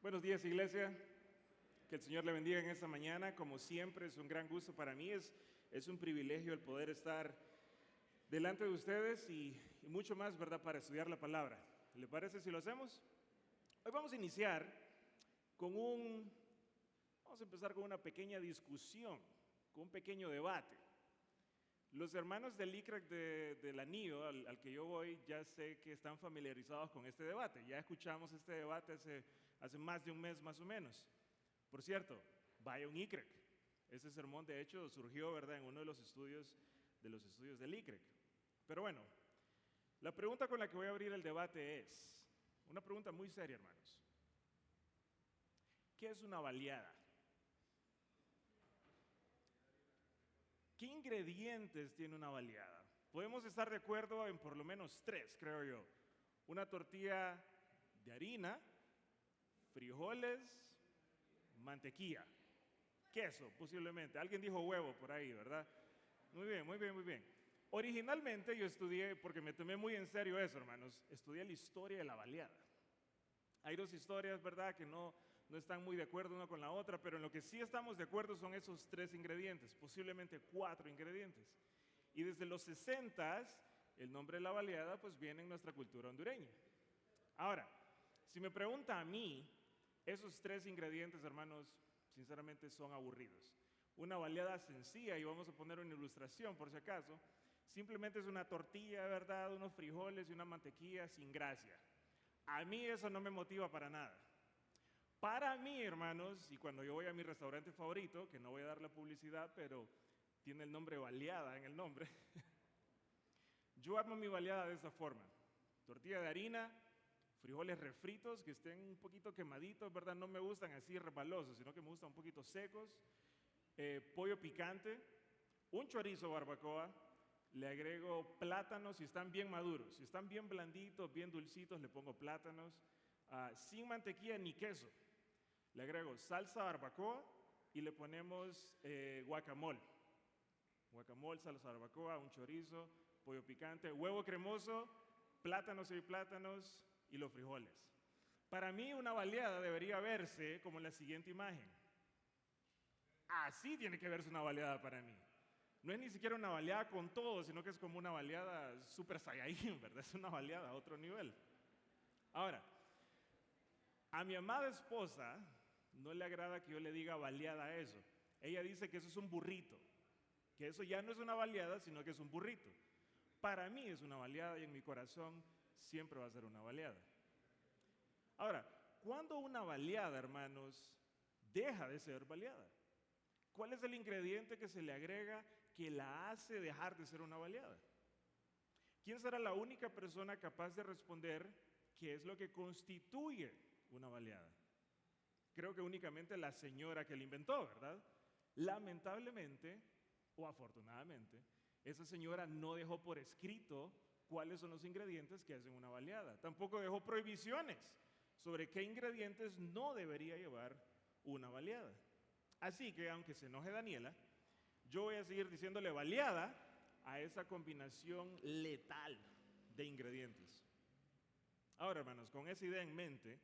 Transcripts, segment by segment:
Buenos días, iglesia. Que el Señor le bendiga en esta mañana. Como siempre, es un gran gusto para mí. Es un privilegio el poder estar delante de ustedes y mucho más, ¿verdad?, para estudiar la palabra. ¿Le parece si lo hacemos? Hoy vamos a iniciar vamos a empezar con una pequeña discusión, con un pequeño debate. Los hermanos del ICRAC del Anillo, al que yo voy, ya sé que están familiarizados con este debate. Ya escuchamos este debate hace más de un mes más o menos. Por cierto, vaya un ICRAC. Ese sermón de hecho surgió, ¿verdad?, en uno de los estudios del ICRAC. Pero bueno, la pregunta con la que voy a abrir el debate es una pregunta muy seria, hermanos. ¿Qué es una baleada? ¿Qué ingredientes tiene una baleada? Podemos estar de acuerdo en por lo menos 3, creo yo. Una tortilla de harina, frijoles, mantequilla, queso posiblemente. Alguien dijo huevo por ahí, ¿verdad? Muy bien, muy bien, muy bien. Originalmente yo estudié, porque me tomé muy en serio eso, hermanos, estudié la historia de la baleada. Hay 2 historias, ¿verdad?, que no están muy de acuerdo una con la otra, pero en lo que sí estamos de acuerdo son esos 3 ingredientes, posiblemente 4 ingredientes. Y desde los 60s, el nombre de la baleada pues viene en nuestra cultura hondureña. Ahora, si me pregunta a mí, esos 3 ingredientes, hermanos, sinceramente son aburridos. Una baleada sencilla, y vamos a poner una ilustración por si acaso, simplemente es una tortilla, ¿verdad?, unos frijoles y una mantequilla sin gracia. A mí eso no me motiva para nada. Para mí, hermanos, y cuando yo voy a mi restaurante favorito, que no voy a dar la publicidad, pero tiene el nombre baleada en el nombre, yo armo mi baleada de esta forma. Tortilla de harina, frijoles refritos que estén un poquito quemaditos, ¿verdad? No me gustan así resbalosos, sino que me gustan un poquito secos. Pollo picante, un chorizo barbacoa, le agrego plátanos si están bien maduros. Si están bien blanditos, bien dulcitos, le pongo plátanos. Sin mantequilla ni queso. Le agrego salsa barbacoa y le ponemos guacamole. Guacamole, salsa barbacoa, un chorizo, pollo picante, huevo cremoso, plátanos y plátanos y los frijoles. Para mí una baleada debería verse como la siguiente imagen. Así tiene que verse una baleada para mí. No es ni siquiera una baleada con todo, sino que es como una baleada super saiyajin, ¿verdad? Es una baleada a otro nivel. Ahora, a mi amada esposa no le agrada que yo le diga baleada a eso. Ella dice que eso es un burrito, que eso ya no es una baleada, sino que es un burrito. Para mí es una baleada y en mi corazón siempre va a ser una baleada. Ahora, ¿cuándo una baleada, hermanos, deja de ser baleada? ¿Cuál es el ingrediente que se le agrega que la hace dejar de ser una baleada? ¿Quién será la única persona capaz de responder qué es lo que constituye una baleada? Creo que únicamente la señora que la inventó, ¿verdad? Lamentablemente, o afortunadamente, esa señora no dejó por escrito cuáles son los ingredientes que hacen una baleada. Tampoco dejó prohibiciones sobre qué ingredientes no debería llevar una baleada. Así que, aunque se enoje Daniela, yo voy a seguir diciéndole baleada a esa combinación letal de ingredientes. Ahora, hermanos, con esa idea en mente,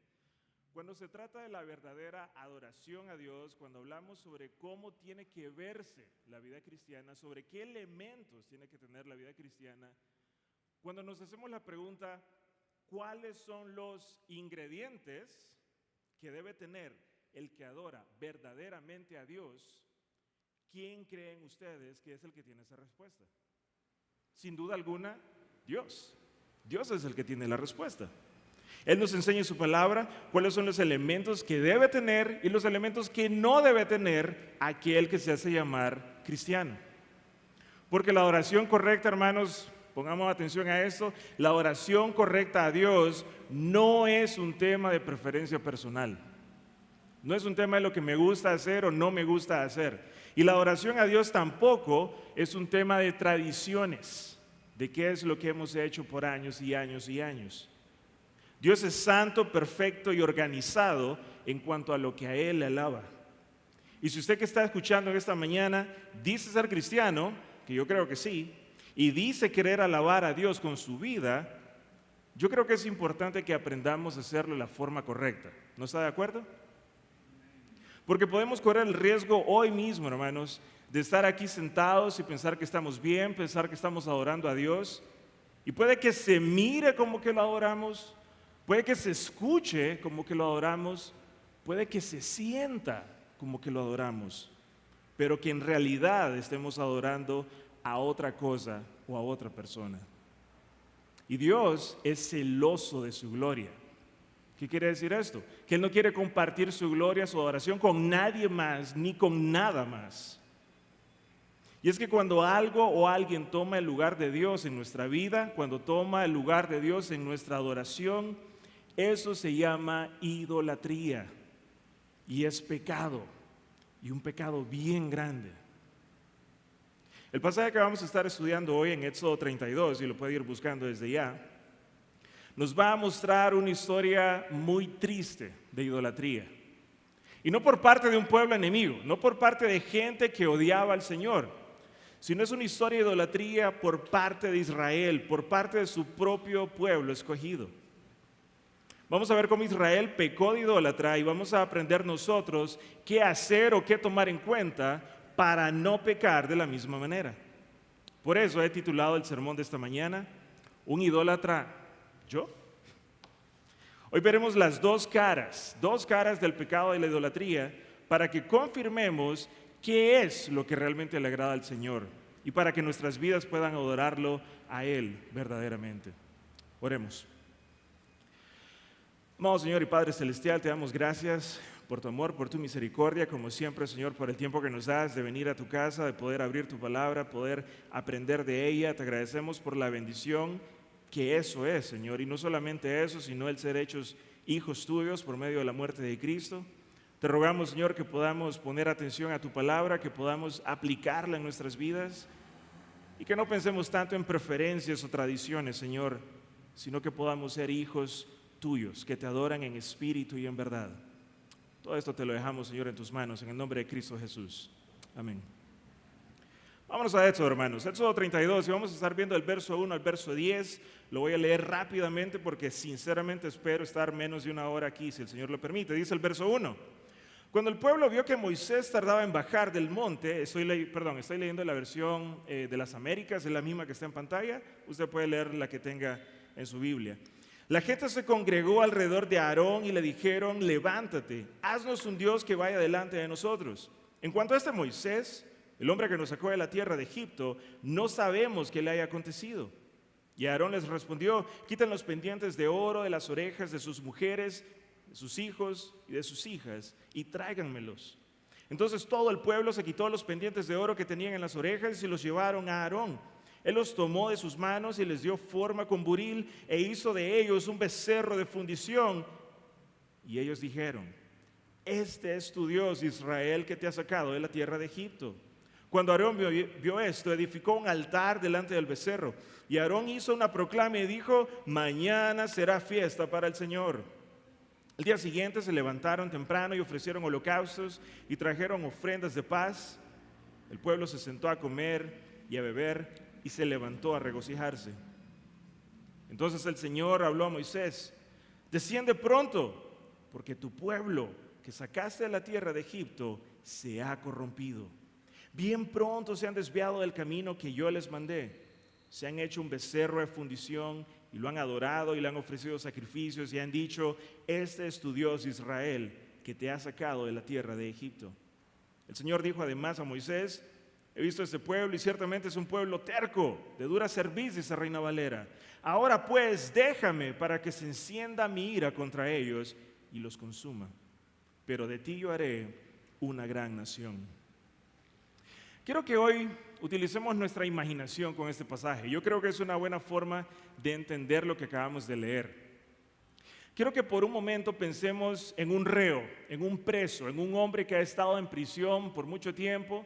cuando se trata de la verdadera adoración a Dios, cuando hablamos sobre cómo tiene que verse la vida cristiana, sobre qué elementos tiene que tener la vida cristiana, cuando nos hacemos la pregunta, ¿cuáles son los ingredientes que debe tener el que adora verdaderamente a Dios? ¿Quién creen ustedes que es el que tiene esa respuesta? Sin duda alguna, Dios. Dios es el que tiene la respuesta. Él nos enseña en su palabra cuáles son los elementos que debe tener y los elementos que no debe tener aquel que se hace llamar cristiano. Porque la adoración correcta, hermanos, pongamos atención a esto, la adoración correcta a Dios no es un tema de preferencia personal. No es un tema de lo que me gusta hacer o no me gusta hacer. Y la adoración a Dios tampoco es un tema de tradiciones, de qué es lo que hemos hecho por años y años y años. Dios es santo, perfecto y organizado en cuanto a lo que a Él le alaba. Y si usted que está escuchando en esta mañana dice ser cristiano, que yo creo que sí, y dice querer alabar a Dios con su vida, yo creo que es importante que aprendamos a hacerlo de la forma correcta. ¿No está de acuerdo? Porque podemos correr el riesgo hoy mismo, hermanos, de estar aquí sentados y pensar que estamos bien, pensar que estamos adorando a Dios. Y puede que se mire como que lo adoramos, puede que se escuche como que lo adoramos, puede que se sienta como que lo adoramos, pero que en realidad estemos adorando a otra cosa o a otra persona. Y Dios es celoso de su gloria. ¿Qué quiere decir esto? Que Él no quiere compartir su gloria, su adoración con nadie más, ni con nada más. Y es que cuando algo o alguien toma el lugar de Dios en nuestra vida, cuando toma el lugar de Dios en nuestra adoración, eso se llama idolatría. Y es pecado, y un pecado bien grande. El pasaje que vamos a estar estudiando hoy en Éxodo 32, y lo puede ir buscando desde ya, nos va a mostrar una historia muy triste de idolatría. Y no por parte de un pueblo enemigo, no por parte de gente que odiaba al Señor, sino es una historia de idolatría por parte de Israel, por parte de su propio pueblo escogido. Vamos a ver cómo Israel pecó de idólatra y vamos a aprender nosotros qué hacer o qué tomar en cuenta para no pecar de la misma manera. Por eso he titulado el sermón de esta mañana, ¿un idólatra yo? Hoy veremos las dos caras del pecado y la idolatría, para que confirmemos qué es lo que realmente le agrada al Señor y para que nuestras vidas puedan adorarlo a Él verdaderamente. Oremos. Amado Señor y Padre Celestial, te damos gracias por tu amor, por tu misericordia, como siempre, Señor, por el tiempo que nos das de venir a tu casa, de poder abrir tu palabra, poder aprender de ella. Te agradecemos por la bendición que eso es, Señor, y no solamente eso, sino el ser hechos hijos tuyos por medio de la muerte de Cristo. Te rogamos, Señor, que podamos poner atención a tu palabra, que podamos aplicarla en nuestras vidas y que no pensemos tanto en preferencias o tradiciones, Señor, sino que podamos ser hijos tuyos, que te adoran en espíritu y en verdad. Todo esto te lo dejamos, Señor, en tus manos, en el nombre de Cristo Jesús. Amén. Vámonos a Éxodo, hermanos. Éxodo 32, y vamos a estar viendo el verso 1 al verso 10. Lo voy a leer rápidamente porque sinceramente espero estar menos de una hora aquí, si el Señor lo permite. Dice el verso 1. Cuando el pueblo vio que Moisés tardaba en bajar del monte, estoy leyendo la versión de las Américas, es la misma que está en pantalla. Usted puede leer la que tenga en su Biblia. La gente se congregó alrededor de Aarón y le dijeron: levántate, haznos un Dios que vaya delante de nosotros. En cuanto a este Moisés, el hombre que nos sacó de la tierra de Egipto, no sabemos qué le haya acontecido. Y Aarón les respondió: quiten los pendientes de oro de las orejas de sus mujeres, de sus hijos y de sus hijas, y tráiganmelos. Entonces todo el pueblo se quitó los pendientes de oro que tenían en las orejas y los llevaron a Aarón. Él los tomó de sus manos y les dio forma con buril e hizo de ellos un becerro de fundición. Y ellos dijeron: este es tu Dios, Israel, que te ha sacado de la tierra de Egipto. Cuando Aarón vio esto, edificó un altar delante del becerro. Y Aarón hizo una proclama y dijo: mañana será fiesta para el Señor. El día siguiente se levantaron temprano y ofrecieron holocaustos y trajeron ofrendas de paz. El pueblo se sentó a comer y a beber y se levantó a regocijarse. Entonces el Señor habló a Moisés: desciende pronto, porque tu pueblo que sacaste de la tierra de Egipto se ha corrompido. Bien pronto se han desviado del camino que yo les mandé. Se han hecho un becerro de fundición y lo han adorado y le han ofrecido sacrificios y han dicho: este es tu Dios, Israel, que te ha sacado de la tierra de Egipto. El Señor dijo además a Moisés: he visto este pueblo y ciertamente es un pueblo terco, de dura cerviz, dice Reina Valera. Ahora pues déjame para que se encienda mi ira contra ellos y los consuma. Pero de ti yo haré una gran nación. Quiero que hoy utilicemos nuestra imaginación con este pasaje. Yo creo que es una buena forma de entender lo que acabamos de leer. Quiero que por un momento pensemos en un reo, en un preso, en un hombre que ha estado en prisión por mucho tiempo,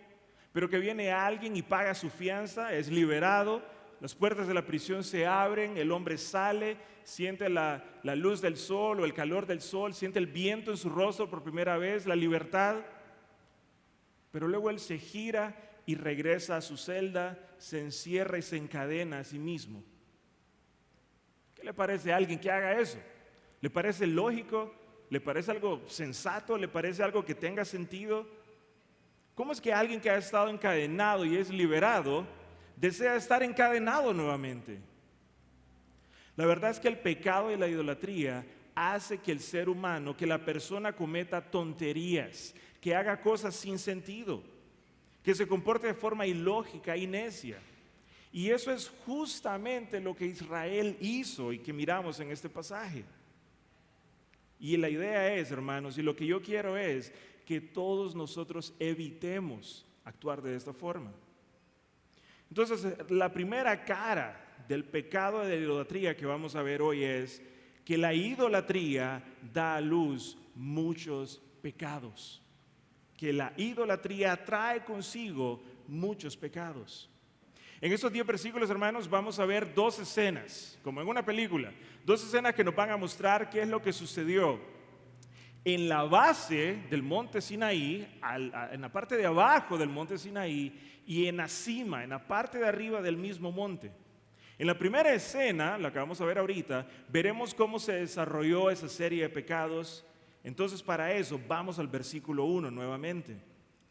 pero que viene alguien y paga su fianza, es liberado, las puertas de la prisión se abren, el hombre sale, siente la luz del sol o el calor del sol, siente el viento en su rostro por primera vez, la libertad, pero luego él se gira y regresa a su celda, se encierra y se encadena a sí mismo. ¿Qué le parece a alguien que haga eso? ¿Le parece lógico? ¿Le parece algo sensato? ¿Le parece algo que tenga sentido? ¿Cómo es que alguien que ha estado encadenado y es liberado desea estar encadenado nuevamente? La verdad es que el pecado y la idolatría hace que el ser humano, que la persona cometa tonterías, que haga cosas sin sentido, que se comporte de forma ilógica y necia. Y eso es justamente lo que Israel hizo y que miramos en este pasaje. Y la idea es, hermanos, y lo que yo quiero es que todos nosotros evitemos actuar de esta forma. Entonces, la primera cara del pecado de la idolatría que vamos a ver hoy es que la idolatría da a luz muchos pecados. Que la idolatría trae consigo muchos pecados. En estos 10 versículos, hermanos, vamos a ver 2 escenas, como en una película, 2 escenas que nos van a mostrar qué es lo que sucedió en la base del monte Sinaí, en la parte de abajo del monte Sinaí y en la cima, en la parte de arriba del mismo monte. En la primera escena, la que vamos a ver ahorita, veremos cómo se desarrolló esa serie de pecados. Entonces, para eso, vamos al versículo 1 nuevamente.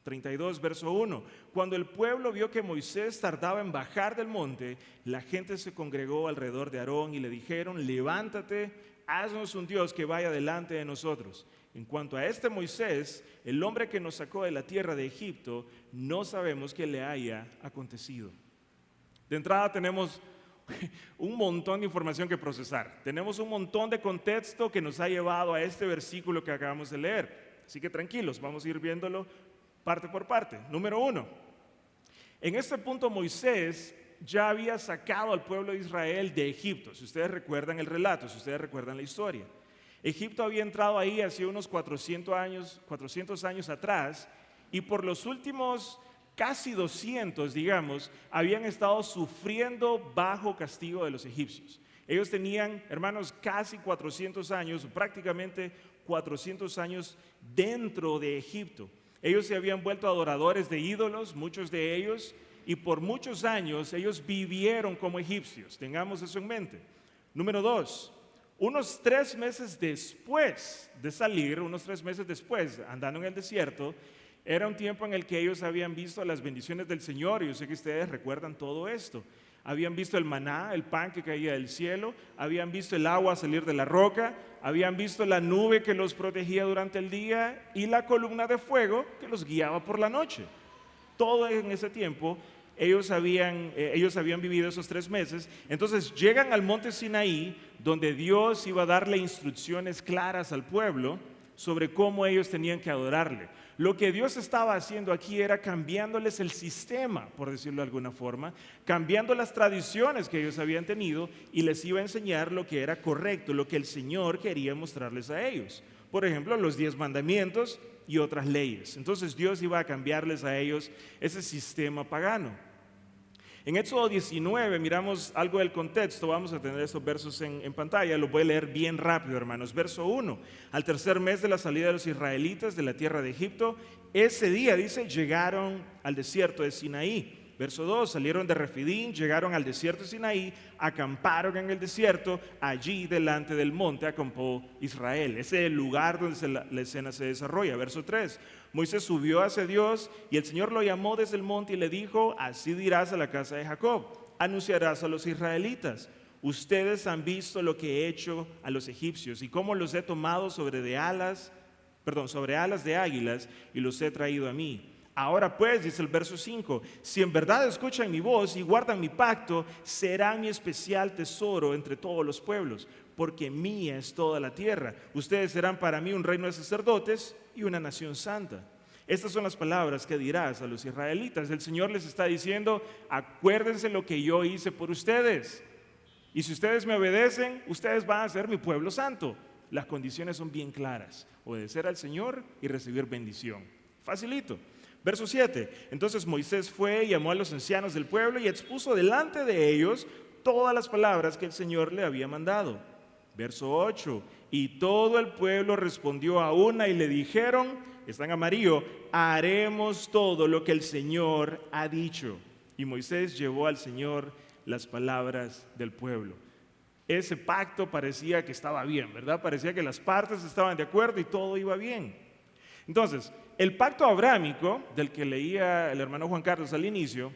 32, verso 1. Cuando el pueblo vio que Moisés tardaba en bajar del monte, la gente se congregó alrededor de Aarón y le dijeron: levántate, haznos un Dios que vaya delante de nosotros. En cuanto a este Moisés, el hombre que nos sacó de la tierra de Egipto, no sabemos qué le haya acontecido. De entrada tenemos un montón de información que procesar. Tenemos un montón de contexto que nos ha llevado a este versículo que acabamos de leer. Así que tranquilos, vamos a ir viéndolo parte por parte. Número 1. En este punto Moisés ya había sacado al pueblo de Israel de Egipto. Si ustedes recuerdan el relato, si ustedes recuerdan la historia. Egipto había entrado ahí hace unos 400 años atrás, y por los últimos casi 200, digamos, habían estado sufriendo bajo castigo de los egipcios. Ellos tenían, hermanos, casi 400 años, prácticamente 400 años dentro de Egipto. Ellos se habían vuelto adoradores de ídolos, muchos de ellos, y por muchos años ellos vivieron como egipcios. Tengamos eso en mente. Número 2. Unos 3 meses después de salir, andando en el desierto, era un tiempo en el que ellos habían visto las bendiciones del Señor. Y yo sé que ustedes recuerdan todo esto. Habían visto el maná, el pan que caía del cielo, habían visto el agua salir de la roca, habían visto la nube que los protegía durante el día y la columna de fuego que los guiaba por la noche. Todo en ese tiempo ellos habían vivido esos 3 meses. Entonces llegan al monte Sinaí, donde Dios iba a darle instrucciones claras al pueblo sobre cómo ellos tenían que adorarle. Lo que Dios estaba haciendo aquí era cambiándoles el sistema, por decirlo de alguna forma, cambiando las tradiciones que ellos habían tenido, y les iba a enseñar lo que era correcto, lo que el Señor quería mostrarles a ellos. Por ejemplo, los 10 mandamientos y otras leyes. Entonces Dios iba a cambiarles a ellos ese sistema pagano. En Éxodo 19 miramos algo del contexto. Vamos a tener estos versos en pantalla. Los voy a leer bien rápido, hermanos. Verso 1. Al 3er mes de la salida de los israelitas de la tierra de Egipto, ese día, dice, llegaron al desierto de Sinaí. Verso 2, salieron de Refidín, llegaron al desierto de Sinaí, acamparon en el desierto, allí delante del monte acampó Israel. Ese es el lugar donde la escena se desarrolla. Verso 3, Moisés subió hacia Dios y el Señor lo llamó desde el monte y le dijo: así dirás a la casa de Jacob, anunciarás a los israelitas: ustedes han visto lo que he hecho a los egipcios y cómo los he tomado sobre alas de águilas y los he traído a mí. Ahora pues, dice el verso 5, si en verdad escuchan mi voz y guardan mi pacto, serán mi especial tesoro entre todos los pueblos, porque mía es toda la tierra. Ustedes serán para mí un reino de sacerdotes y una nación santa. Estas son las palabras que dirás a los israelitas. El Señor les está diciendo: acuérdense lo que yo hice por ustedes, y si ustedes me obedecen, ustedes van a ser mi pueblo santo. Las condiciones son bien claras: obedecer al Señor y recibir bendición. Facilito. Verso 7, entonces Moisés fue y llamó a los ancianos del pueblo y expuso delante de ellos todas las palabras que el Señor le había mandado. Verso 8, y todo el pueblo respondió a una y le dijeron, está en amarillo, haremos todo lo que el Señor ha dicho. Y Moisés llevó al Señor las palabras del pueblo. ese pacto parecía que estaba bien, ¿verdad? Parecía que las partes estaban de acuerdo y todo iba bien. Entonces, el pacto abrámico, del que leía el hermano Juan Carlos al inicio,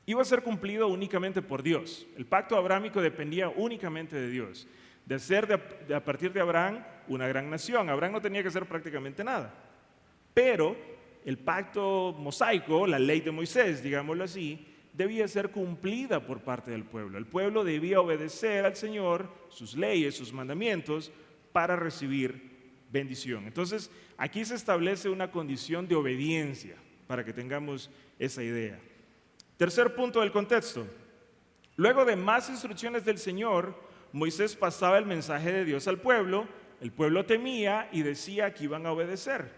iba a ser cumplido únicamente por Dios. El pacto abrámico dependía únicamente de Dios, de hacer a partir de Abraham una gran nación. Abraham no tenía que hacer prácticamente nada. Pero el pacto mosaico, la ley de Moisés, digámoslo así, debía ser cumplida por parte del pueblo. El pueblo debía obedecer al Señor, sus leyes, sus mandamientos, para recibir bendición. Entonces, aquí se establece una condición de obediencia, para que tengamos esa idea. Tercer punto del contexto. Luego de más instrucciones del Señor, Moisés pasaba el mensaje de Dios al pueblo. El pueblo temía y decía que iban a obedecer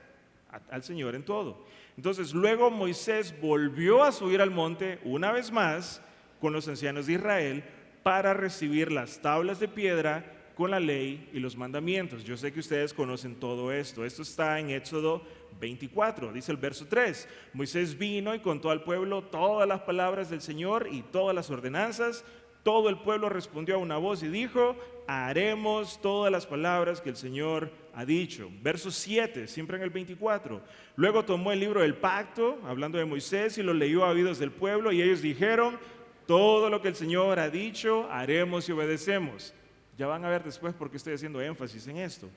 al Señor en todo. Entonces, luego Moisés volvió a subir al monte una vez más con los ancianos de Israel para recibir las tablas de piedra con la ley y los mandamientos. Yo sé que ustedes conocen todo esto. Esto está en Éxodo 24, dice el verso 3. Moisés vino y contó al pueblo todas las palabras del Señor y todas las ordenanzas. Todo el pueblo respondió a una voz y dijo: haremos todas las palabras que el Señor ha dicho. Verso 7, siempre en el 24. Luego tomó el libro del pacto, hablando de Moisés, y lo leyó a oídos del pueblo, y ellos dijeron: todo lo que el Señor ha dicho, haremos y obedecemos. Ya van a ver después por qué estoy haciendo énfasis en esto.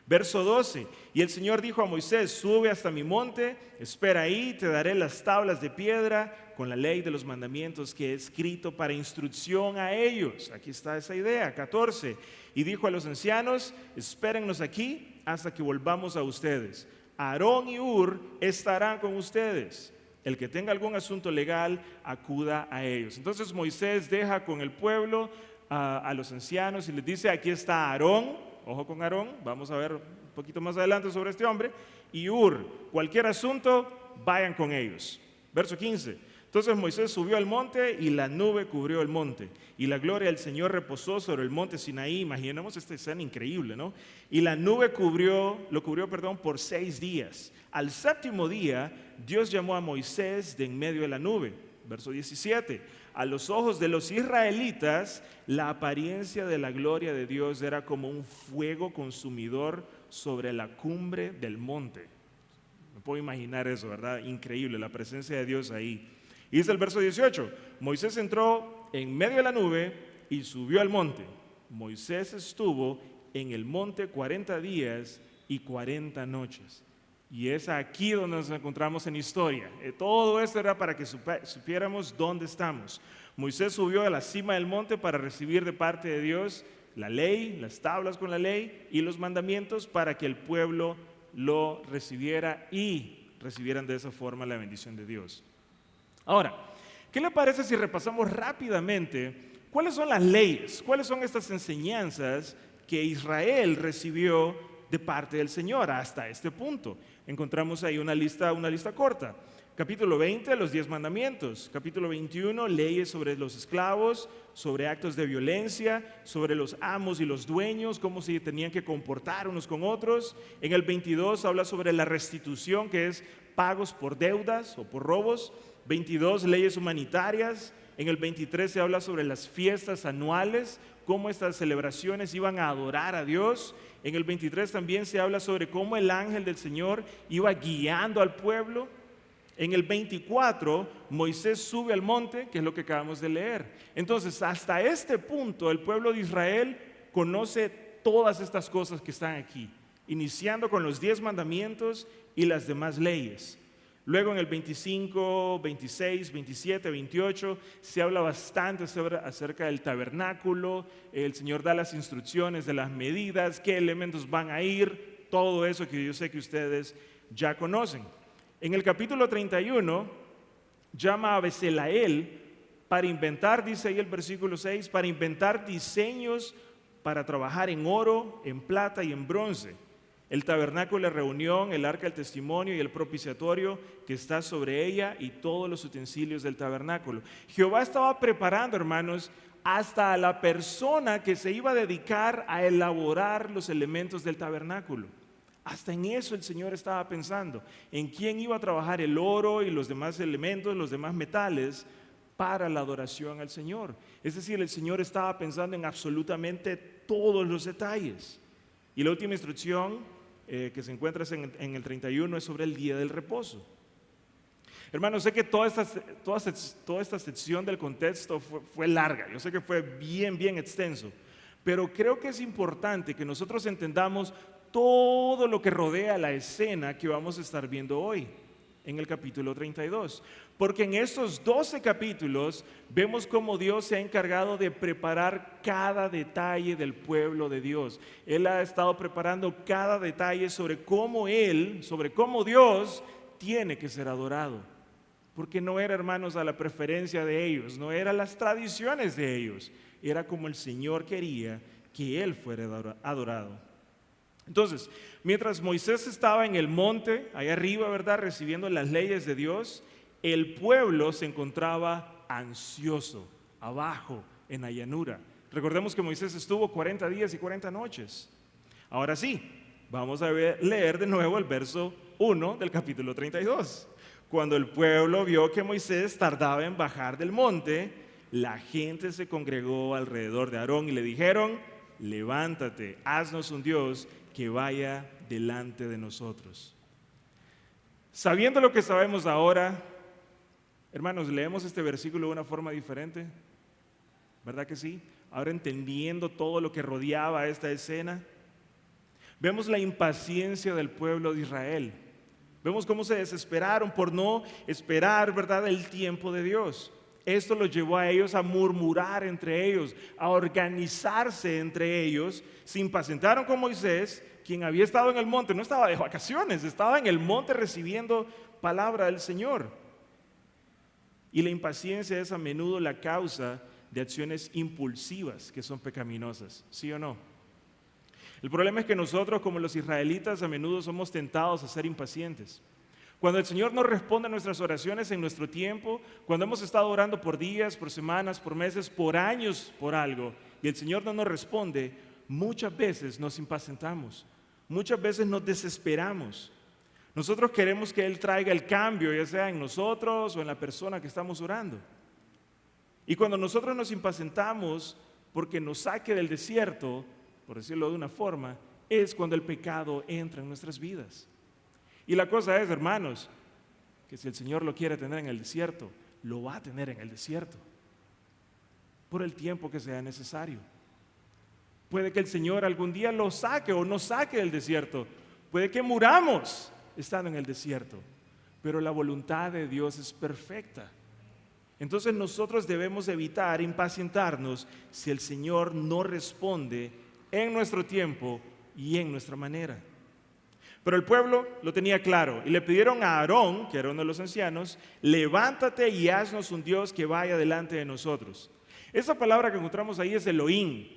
Verso 12, y el Señor dijo a Moisés: sube hasta mi monte, espera ahí, te daré las tablas de piedra con la ley de los mandamientos que he escrito para instrucción a ellos. Aquí está esa idea. 14, y dijo a los ancianos: espérennos aquí hasta que volvamos a ustedes. Aarón y Hur estarán con ustedes. El que tenga algún asunto legal, acuda a ellos. Entonces Moisés deja con el pueblo a los ancianos y les dice: aquí está Aarón, ojo con Aarón, vamos a ver un poquito más adelante sobre este hombre, y Hur, cualquier asunto, vayan con ellos. Verso 15, entonces Moisés subió al monte y la nube cubrió el monte, y la gloria del Señor reposó sobre el monte Sinaí. Imaginemos esta escena increíble, ¿no? Y la nube lo cubrió por 6 días. Al séptimo día, Dios llamó a Moisés de en medio de la nube. Verso 17, a los ojos de los israelitas, la apariencia de la gloria de Dios era como un fuego consumidor sobre la cumbre del monte. No puedo imaginar eso, ¿verdad? Increíble, la presencia de Dios ahí. Y dice el verso 18, Moisés entró en medio de la nube y subió al monte. Moisés estuvo en el monte 40 días y 40 noches. Y es aquí donde nos encontramos en historia. Todo esto era para que supiéramos dónde estamos. Moisés subió a la cima del monte para recibir de parte de Dios la ley, las tablas con la ley y los mandamientos, para que el pueblo lo recibiera y recibieran de esa forma la bendición de Dios. Ahora, ¿qué le parece si repasamos rápidamente cuáles son las leyes, cuáles son estas enseñanzas que Israel recibió de parte del Señor hasta este punto? Encontramos ahí una lista corta. Capítulo 20, los 10 mandamientos. Capítulo 21, leyes sobre los esclavos, sobre actos de violencia, sobre los amos y los dueños, cómo se tenían que comportar unos con otros. En el 22 habla sobre la restitución, que es pagos por deudas o por robos. 22, leyes humanitarias. En el 23 se habla sobre las fiestas anuales, cómo estas celebraciones iban a adorar a Dios. En el 23 también se habla sobre cómo el ángel del Señor iba guiando al pueblo. En el 24, Moisés sube al monte, que es lo que acabamos de leer. Entonces, hasta este punto, el pueblo de Israel conoce todas estas cosas que están aquí, iniciando con los 10 mandamientos y las demás leyes. Luego en el 25, 26, 27, 28 se habla bastante acerca del tabernáculo. El Señor da las instrucciones de las medidas, qué elementos van a ir, todo eso que yo sé que ustedes ya conocen. En el capítulo 31 llama a Bezaleel para inventar, dice ahí el versículo 6, para inventar diseños para trabajar en oro, en plata y en bronce. El tabernáculo de reunión, el arca del testimonio y el propiciatorio que está sobre ella y todos los utensilios del tabernáculo. Jehová estaba preparando, hermanos, hasta a la persona que se iba a dedicar a elaborar los elementos del tabernáculo. Hasta en eso el Señor estaba pensando, en quién iba a trabajar el oro y los demás elementos, los demás metales, para la adoración al Señor. Es decir, el Señor estaba pensando en absolutamente todos los detalles. Y la última instrucción que se encuentra en el 31 es sobre el día del reposo. Hermanos, sé que toda esta sección del contexto fue larga, yo sé que fue bien extenso, pero creo que es importante que nosotros entendamos todo lo que rodea la escena que vamos a estar viendo hoy en el capítulo 32. Porque en estos 12 capítulos vemos cómo Dios se ha encargado de preparar cada detalle del pueblo de Dios. Él ha estado preparando cada detalle sobre cómo Dios tiene que ser adorado. Porque no era, hermanos, a la preferencia de ellos, no eran las tradiciones de ellos, era como el Señor quería que Él fuera adorado. Entonces, mientras Moisés estaba en el monte, allá arriba, ¿verdad?, recibiendo las leyes de Dios, el pueblo se encontraba ansioso, abajo, en la llanura. Recordemos que Moisés estuvo 40 días y 40 noches. Ahora sí, vamos a leer de nuevo el verso 1 del capítulo 32. Cuando el pueblo vio que Moisés tardaba en bajar del monte, la gente se congregó alrededor de Aarón y le dijeron: levántate, haznos un Dios que vaya delante de nosotros. Sabiendo lo que sabemos ahora, hermanos, leemos este versículo de una forma diferente, ¿verdad que sí? Ahora entendiendo todo lo que rodeaba esta escena, vemos la impaciencia del pueblo de Israel. Vemos cómo se desesperaron por no esperar, ¿verdad?, el tiempo de Dios. Esto los llevó a ellos a murmurar entre ellos, a organizarse entre ellos. Se impacientaron con Moisés, quien había estado en el monte, no estaba de vacaciones, estaba en el monte recibiendo palabra del Señor. Y la impaciencia es a menudo la causa de acciones impulsivas que son pecaminosas, ¿sí o no? El problema es que nosotros, como los israelitas, a menudo somos tentados a ser impacientes. Cuando el Señor no responde a nuestras oraciones en nuestro tiempo, cuando hemos estado orando por días, por semanas, por meses, por años, por algo, y el Señor no nos responde, muchas veces nos impacientamos, muchas veces nos desesperamos. Nosotros queremos que Él traiga el cambio, ya sea en nosotros o en la persona que estamos orando. Y cuando nosotros nos impacientamos porque nos saque del desierto, por decirlo de una forma, es cuando el pecado entra en nuestras vidas. Y la cosa es, hermanos, que si el Señor lo quiere tener en el desierto, lo va a tener en el desierto, por el tiempo que sea necesario. Puede que el Señor algún día lo saque o no saque del desierto, puede que muramos estando en el desierto, pero la voluntad de Dios es perfecta. Entonces nosotros debemos evitar impacientarnos si el Señor no responde en nuestro tiempo y en nuestra manera. Pero el pueblo lo tenía claro y le pidieron a Aarón, que era uno de los ancianos: levántate y haznos un Dios que vaya delante de nosotros. Esa palabra que encontramos ahí es Elohim,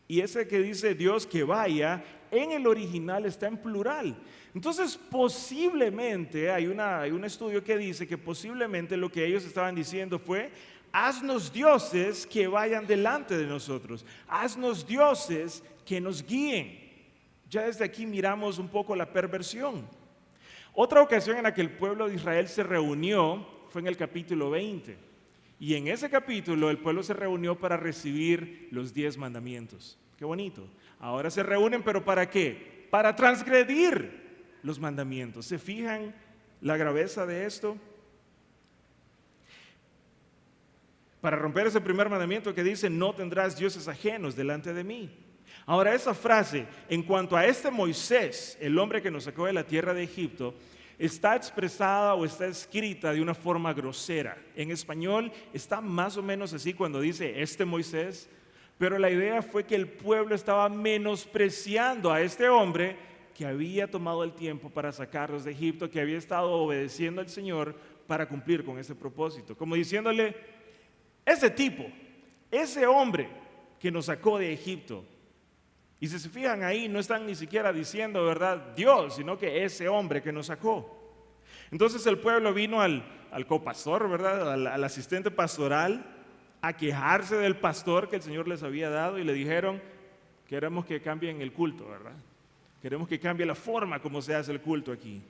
y ese que dice Dios que vaya, en el original está en plural. Entonces posiblemente hay un estudio que dice que posiblemente lo que ellos estaban diciendo fue: haznos dioses que vayan delante de nosotros, haznos dioses que nos guíen. Ya desde aquí miramos un poco la perversión. Otra ocasión en la que el pueblo de Israel se reunió fue en el capítulo 20. Y en ese capítulo el pueblo se reunió para recibir los 10 mandamientos. Qué bonito. Ahora se reúnen, ¿pero para qué? Para transgredir los mandamientos. ¿Se fijan la graveza de esto? Para romper ese primer mandamiento que dice: no tendrás dioses ajenos delante de mí. Ahora, esa frase, en cuanto a este Moisés, el hombre que nos sacó de la tierra de Egipto, está expresada o está escrita de una forma grosera. En español está más o menos así cuando dice este Moisés, pero la idea fue que el pueblo estaba menospreciando a este hombre que había tomado el tiempo para sacarlos de Egipto, que había estado obedeciendo al Señor para cumplir con ese propósito. Como diciéndole: ese tipo, ese hombre que nos sacó de Egipto. Y si se fijan ahí, no están ni siquiera diciendo, ¿verdad?, Dios, sino que ese hombre que nos sacó. Entonces el pueblo vino al copastor, ¿verdad?, al asistente pastoral, a quejarse del pastor que el Señor les había dado, y le dijeron: queremos que cambien el culto, ¿verdad? Queremos que cambie la forma como se hace el culto aquí.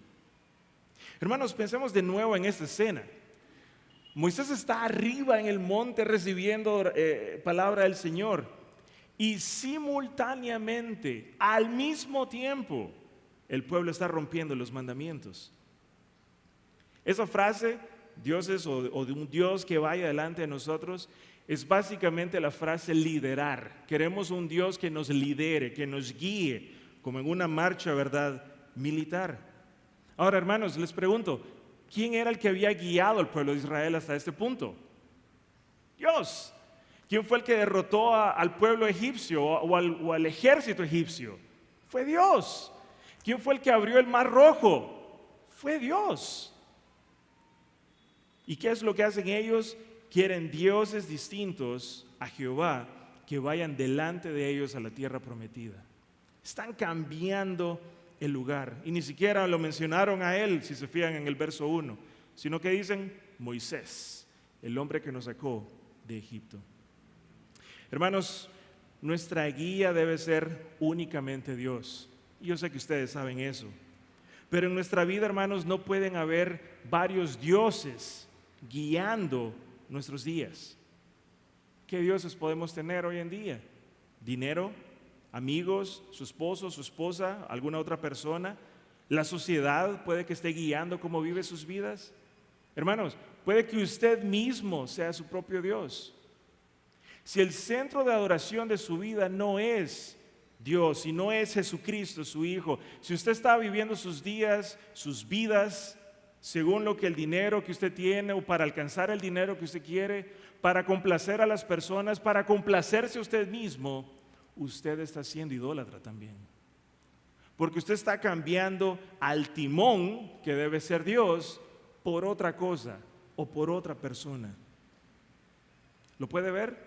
Hermanos, pensemos de nuevo en esta escena. Moisés está arriba en el monte recibiendo palabra del Señor. Y simultáneamente, al mismo tiempo, el pueblo está rompiendo los mandamientos. Esa frase, dioses o de un Dios que vaya delante de nosotros, es básicamente la frase liderar. Queremos un Dios que nos lidere, que nos guíe, como en una marcha, ¿verdad?, militar. Ahora, hermanos, les pregunto, ¿quién era el que había guiado al pueblo de Israel hasta este punto? Dios. ¿Quién fue el que derrotó al pueblo egipcio o al ejército egipcio? Fue Dios. ¿Quién fue el que abrió el mar rojo? Fue Dios. ¿Y qué es lo que hacen ellos? Quieren dioses distintos a Jehová que vayan delante de ellos a la tierra prometida. Están cambiando el lugar. Y ni siquiera lo mencionaron a él, si se fijan en el verso 1, sino que dicen Moisés, el hombre que nos sacó de Egipto. Hermanos, nuestra guía debe ser únicamente Dios. Y yo sé que ustedes saben eso. Pero en nuestra vida, hermanos, no pueden haber varios dioses guiando nuestros días. ¿Qué dioses podemos tener hoy en día? Dinero, amigos, su esposo, su esposa, alguna otra persona. La sociedad puede que esté guiando cómo vive sus vidas. Hermanos, puede que usted mismo sea su propio Dios. Si el centro de adoración de su vida no es Dios, si no es Jesucristo, su Hijo, si usted está viviendo sus días, sus vidas, según lo que el dinero que usted tiene o para alcanzar el dinero que usted quiere, para complacer a las personas, para complacerse a usted mismo, usted está siendo idólatra también. Porque usted está cambiando al timón, que debe ser Dios, por otra cosa o por otra persona. ¿Lo puede ver?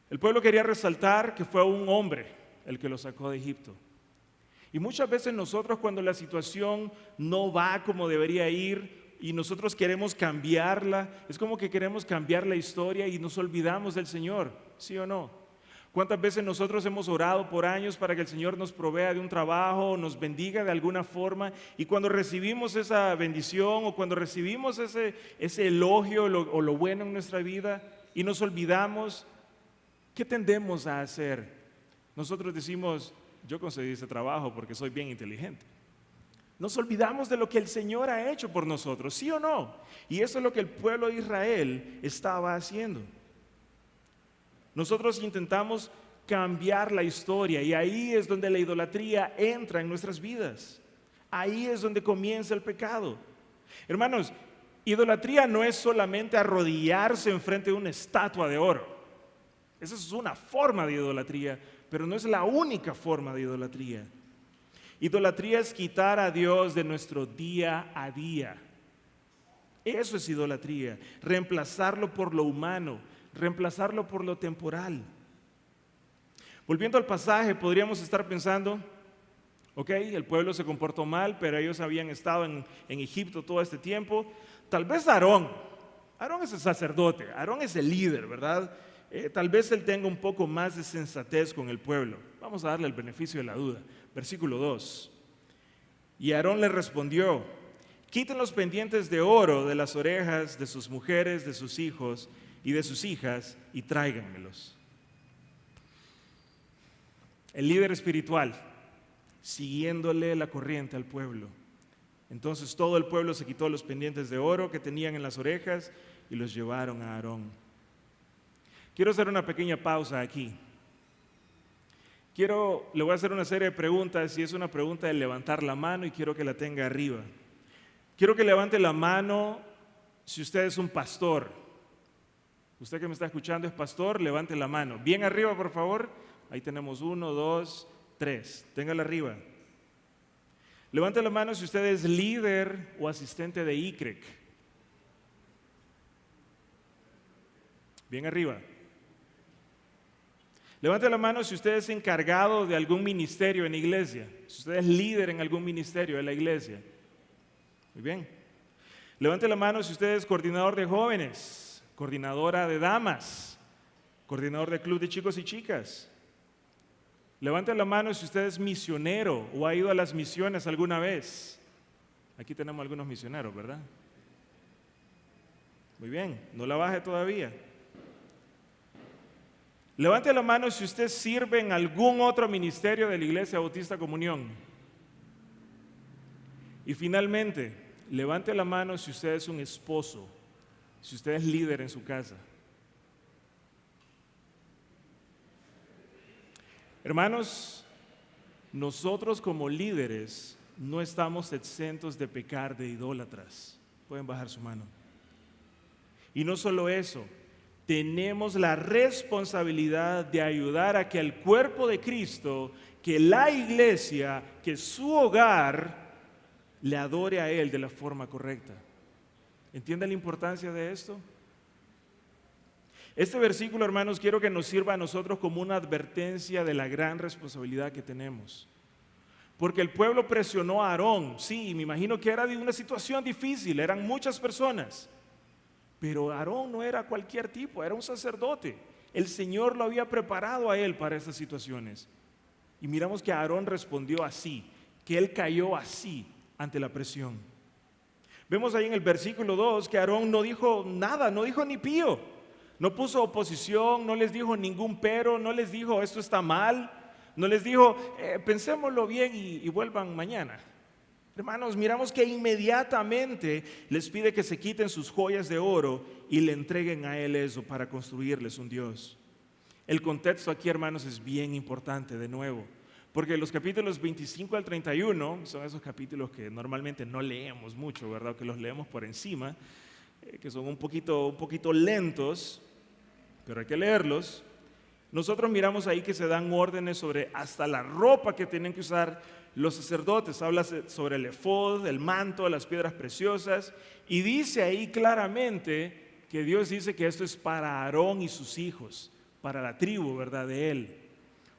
El pueblo quería resaltar que fue un hombre el que lo sacó de Egipto. Y muchas veces nosotros, cuando la situación no va como debería ir y nosotros queremos cambiarla, es como que queremos cambiar la historia y nos olvidamos del Señor, ¿sí o no? ¿Cuántas veces nosotros hemos orado por años para que el Señor nos provea de un trabajo, nos bendiga de alguna forma, y cuando recibimos esa bendición o cuando recibimos ese elogio o lo bueno en nuestra vida y nos olvidamos? ¿Qué tendemos a hacer? Nosotros decimos, yo conseguí ese trabajo porque soy bien inteligente. Nos olvidamos de lo que el Señor ha hecho por nosotros, ¿sí o no? Y eso es lo que el pueblo de Israel estaba haciendo. Nosotros intentamos cambiar la historia y ahí es donde la idolatría entra en nuestras vidas. Ahí es donde comienza el pecado. Hermanos, idolatría no es solamente arrodillarse enfrente de una estatua de oro. Esa es una forma de idolatría, pero no es la única forma de idolatría. Idolatría es quitar a Dios de nuestro día a día. Eso es idolatría, reemplazarlo por lo humano, reemplazarlo por lo temporal. Volviendo al pasaje, podríamos estar pensando, ok, el pueblo se comportó mal, pero ellos habían estado en Egipto todo este tiempo. Tal vez Aarón es el sacerdote, Aarón es el líder, ¿verdad? Tal vez él tenga un poco más de sensatez con el pueblo. Vamos a darle el beneficio de la duda. Versículo 2. Y Aarón le respondió: quiten los pendientes de oro de las orejas de sus mujeres, de sus hijos y de sus hijas y tráiganmelos. El líder espiritual, siguiéndole la corriente al pueblo. Entonces todo el pueblo se quitó los pendientes de oro que tenían en las orejas y los llevaron a Aarón. Quiero hacer una pequeña pausa aquí. Le voy a hacer una serie de preguntas y es una pregunta de levantar la mano y quiero que la tenga arriba. Quiero que levante la mano si usted es un pastor. Usted que me está escuchando es pastor, levante la mano. Bien arriba, por favor. Ahí tenemos 1, 2, 3. Téngala arriba. Levante la mano si usted es líder o asistente de ICREC. Bien arriba. Levante la mano si usted es encargado de algún ministerio en la iglesia, si usted es líder en algún ministerio de la iglesia. Muy bien. Levante la mano si usted es coordinador de jóvenes, coordinadora de damas, coordinador de club de chicos y chicas. Levante la mano si usted es misionero o ha ido a las misiones alguna vez. Aquí tenemos algunos misioneros, ¿verdad? Muy bien, no la baje todavía. Levante la mano si usted sirve en algún otro ministerio de la Iglesia Bautista Comunión. Y finalmente, levante la mano si usted es un esposo, si usted es líder en su casa. Hermanos, nosotros como líderes no estamos exentos de pecar de idólatras. Pueden bajar su mano. Y no solo eso, tenemos la responsabilidad de ayudar a que el cuerpo de Cristo, que la iglesia, que su hogar, le adore a Él de la forma correcta. ¿Entienden la importancia de esto? Este versículo, hermanos, quiero que nos sirva a nosotros como una advertencia de la gran responsabilidad que tenemos. Porque el pueblo presionó a Aarón, sí, me imagino que era de una situación difícil, eran muchas personas. Pero Aarón no era cualquier tipo, era un sacerdote. El Señor lo había preparado a él para estas situaciones. Y miramos que Aarón respondió así, que él cayó así ante la presión. Vemos ahí en el versículo 2 que Aarón no dijo nada, no dijo ni pío. No puso oposición, no les dijo ningún pero, no les dijo esto está mal, no les dijo pensémoslo bien y vuelvan mañana. Hermanos, miramos que inmediatamente les pide que se quiten sus joyas de oro y le entreguen a él eso para construirles un Dios. El contexto aquí, hermanos, es bien importante de nuevo, porque los capítulos 25 al 31 son esos capítulos que normalmente no leemos mucho, ¿verdad? Que los leemos por encima, que son un poquito lentos, pero hay que leerlos. Nosotros miramos ahí que se dan órdenes sobre hasta la ropa que tienen que usar los sacerdotes. Habla sobre el efod, el manto, las piedras preciosas, y dice ahí claramente que Dios dice que esto es para Aarón y sus hijos, para la tribu, ¿verdad?, de él.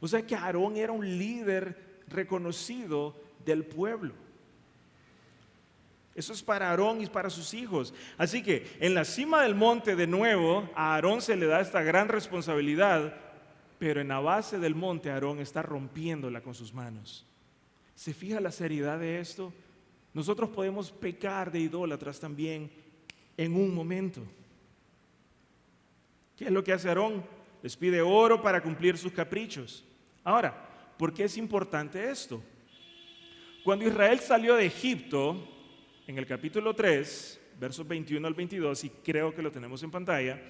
O sea que Aarón era un líder reconocido del pueblo. Eso es para Aarón y para sus hijos. Así que en la cima del monte, de nuevo, a Aarón se le da esta gran responsabilidad, pero en la base del monte Aarón está rompiéndola con sus manos. ¿Se fija la seriedad de esto? Nosotros podemos pecar de idólatras también en un momento. ¿Qué es lo que hace Aarón? Les pide oro para cumplir sus caprichos. Ahora, ¿por qué es importante esto? Cuando Israel salió de Egipto, en el capítulo 3, versos 21 al 22, y creo que lo tenemos en pantalla,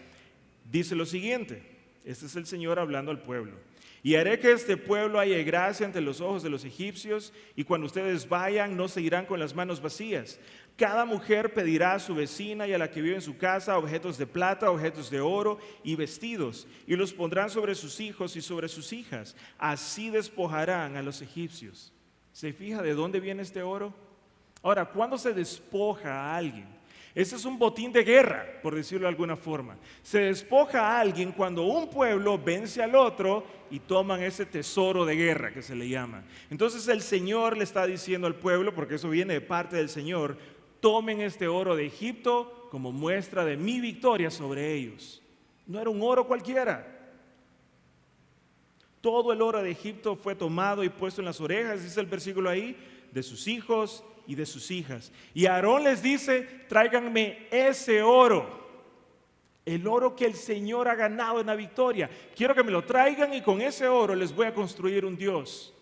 dice lo siguiente. Este es el Señor hablando al pueblo. Y haré que este pueblo haya gracia ante los ojos de los egipcios, y cuando ustedes vayan no se irán con las manos vacías. Cada mujer pedirá a su vecina y a la que vive en su casa objetos de plata, objetos de oro y vestidos, y los pondrán sobre sus hijos y sobre sus hijas. Así despojarán a los egipcios. ¿Se fija de dónde viene este oro? Ahora, ¿cuándo se despoja a alguien? Ese es un botín de guerra, por decirlo de alguna forma. Se despoja a alguien cuando un pueblo vence al otro y toman ese tesoro de guerra que se le llama. Entonces el Señor le está diciendo al pueblo, porque eso viene de parte del Señor, tomen este oro de Egipto como muestra de mi victoria sobre ellos. No era un oro cualquiera. Todo el oro de Egipto fue tomado y puesto en las orejas, dice el versículo ahí, de sus hijos y de sus hijas. Y Aarón les dice, tráiganme ese oro, el oro que el Señor ha ganado en la victoria. Quiero que me lo traigan y con ese oro les voy a construir un Dios.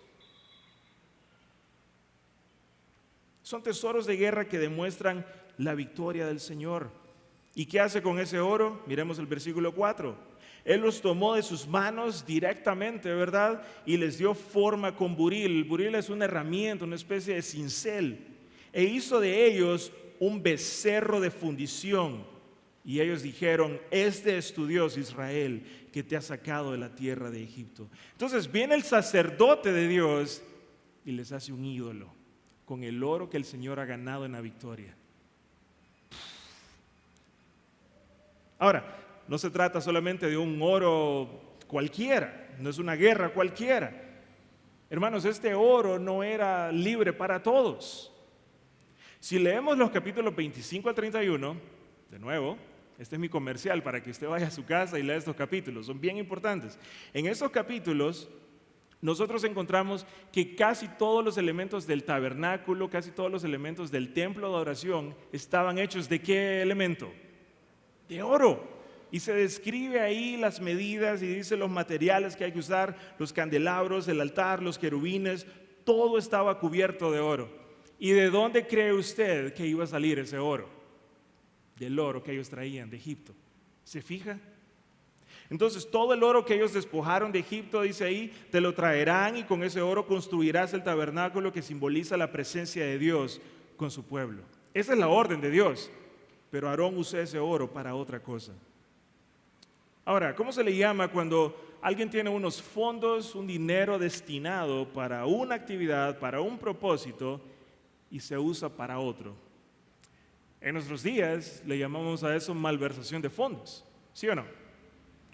Son tesoros de guerra que demuestran la victoria del Señor. ¿Y qué hace con ese oro? Miremos el versículo 4. Él los tomó de sus manos directamente, ¿verdad? Y les dio forma con buril. El buril es una herramienta, una especie de cincel. E hizo de ellos un becerro de fundición. Y ellos dijeron, este es tu Dios, Israel, que te ha sacado de la tierra de Egipto. Entonces viene el sacerdote de Dios y les hace un ídolo con el oro que el Señor ha ganado en la victoria. Ahora, no se trata solamente de un oro cualquiera, no es una guerra cualquiera. Hermanos, este oro no era libre para todos. Si leemos los capítulos 25 al 31, de nuevo, este es mi comercial para que usted vaya a su casa y lea estos capítulos, son bien importantes. En estos capítulos nosotros encontramos que casi todos los elementos del tabernáculo, casi todos los elementos del templo de adoración estaban hechos ¿de qué elemento? de oro. Y se describe ahí las medidas y dice los materiales que hay que usar, los candelabros, el altar, los querubines, todo estaba cubierto de oro. ¿Y de dónde cree usted que iba a salir ese oro? Del oro que ellos traían de Egipto. ¿Se fija? Entonces todo el oro que ellos despojaron de Egipto, dice ahí, te lo traerán y con ese oro construirás el tabernáculo que simboliza la presencia de Dios con su pueblo. Esa es la orden de Dios, pero Aarón usó ese oro para otra cosa. Ahora, ¿cómo se le llama cuando alguien tiene unos fondos, un dinero destinado para una actividad, para un propósito y se usa para otro? En nuestros días le llamamos a eso malversación de fondos, ¿sí o no?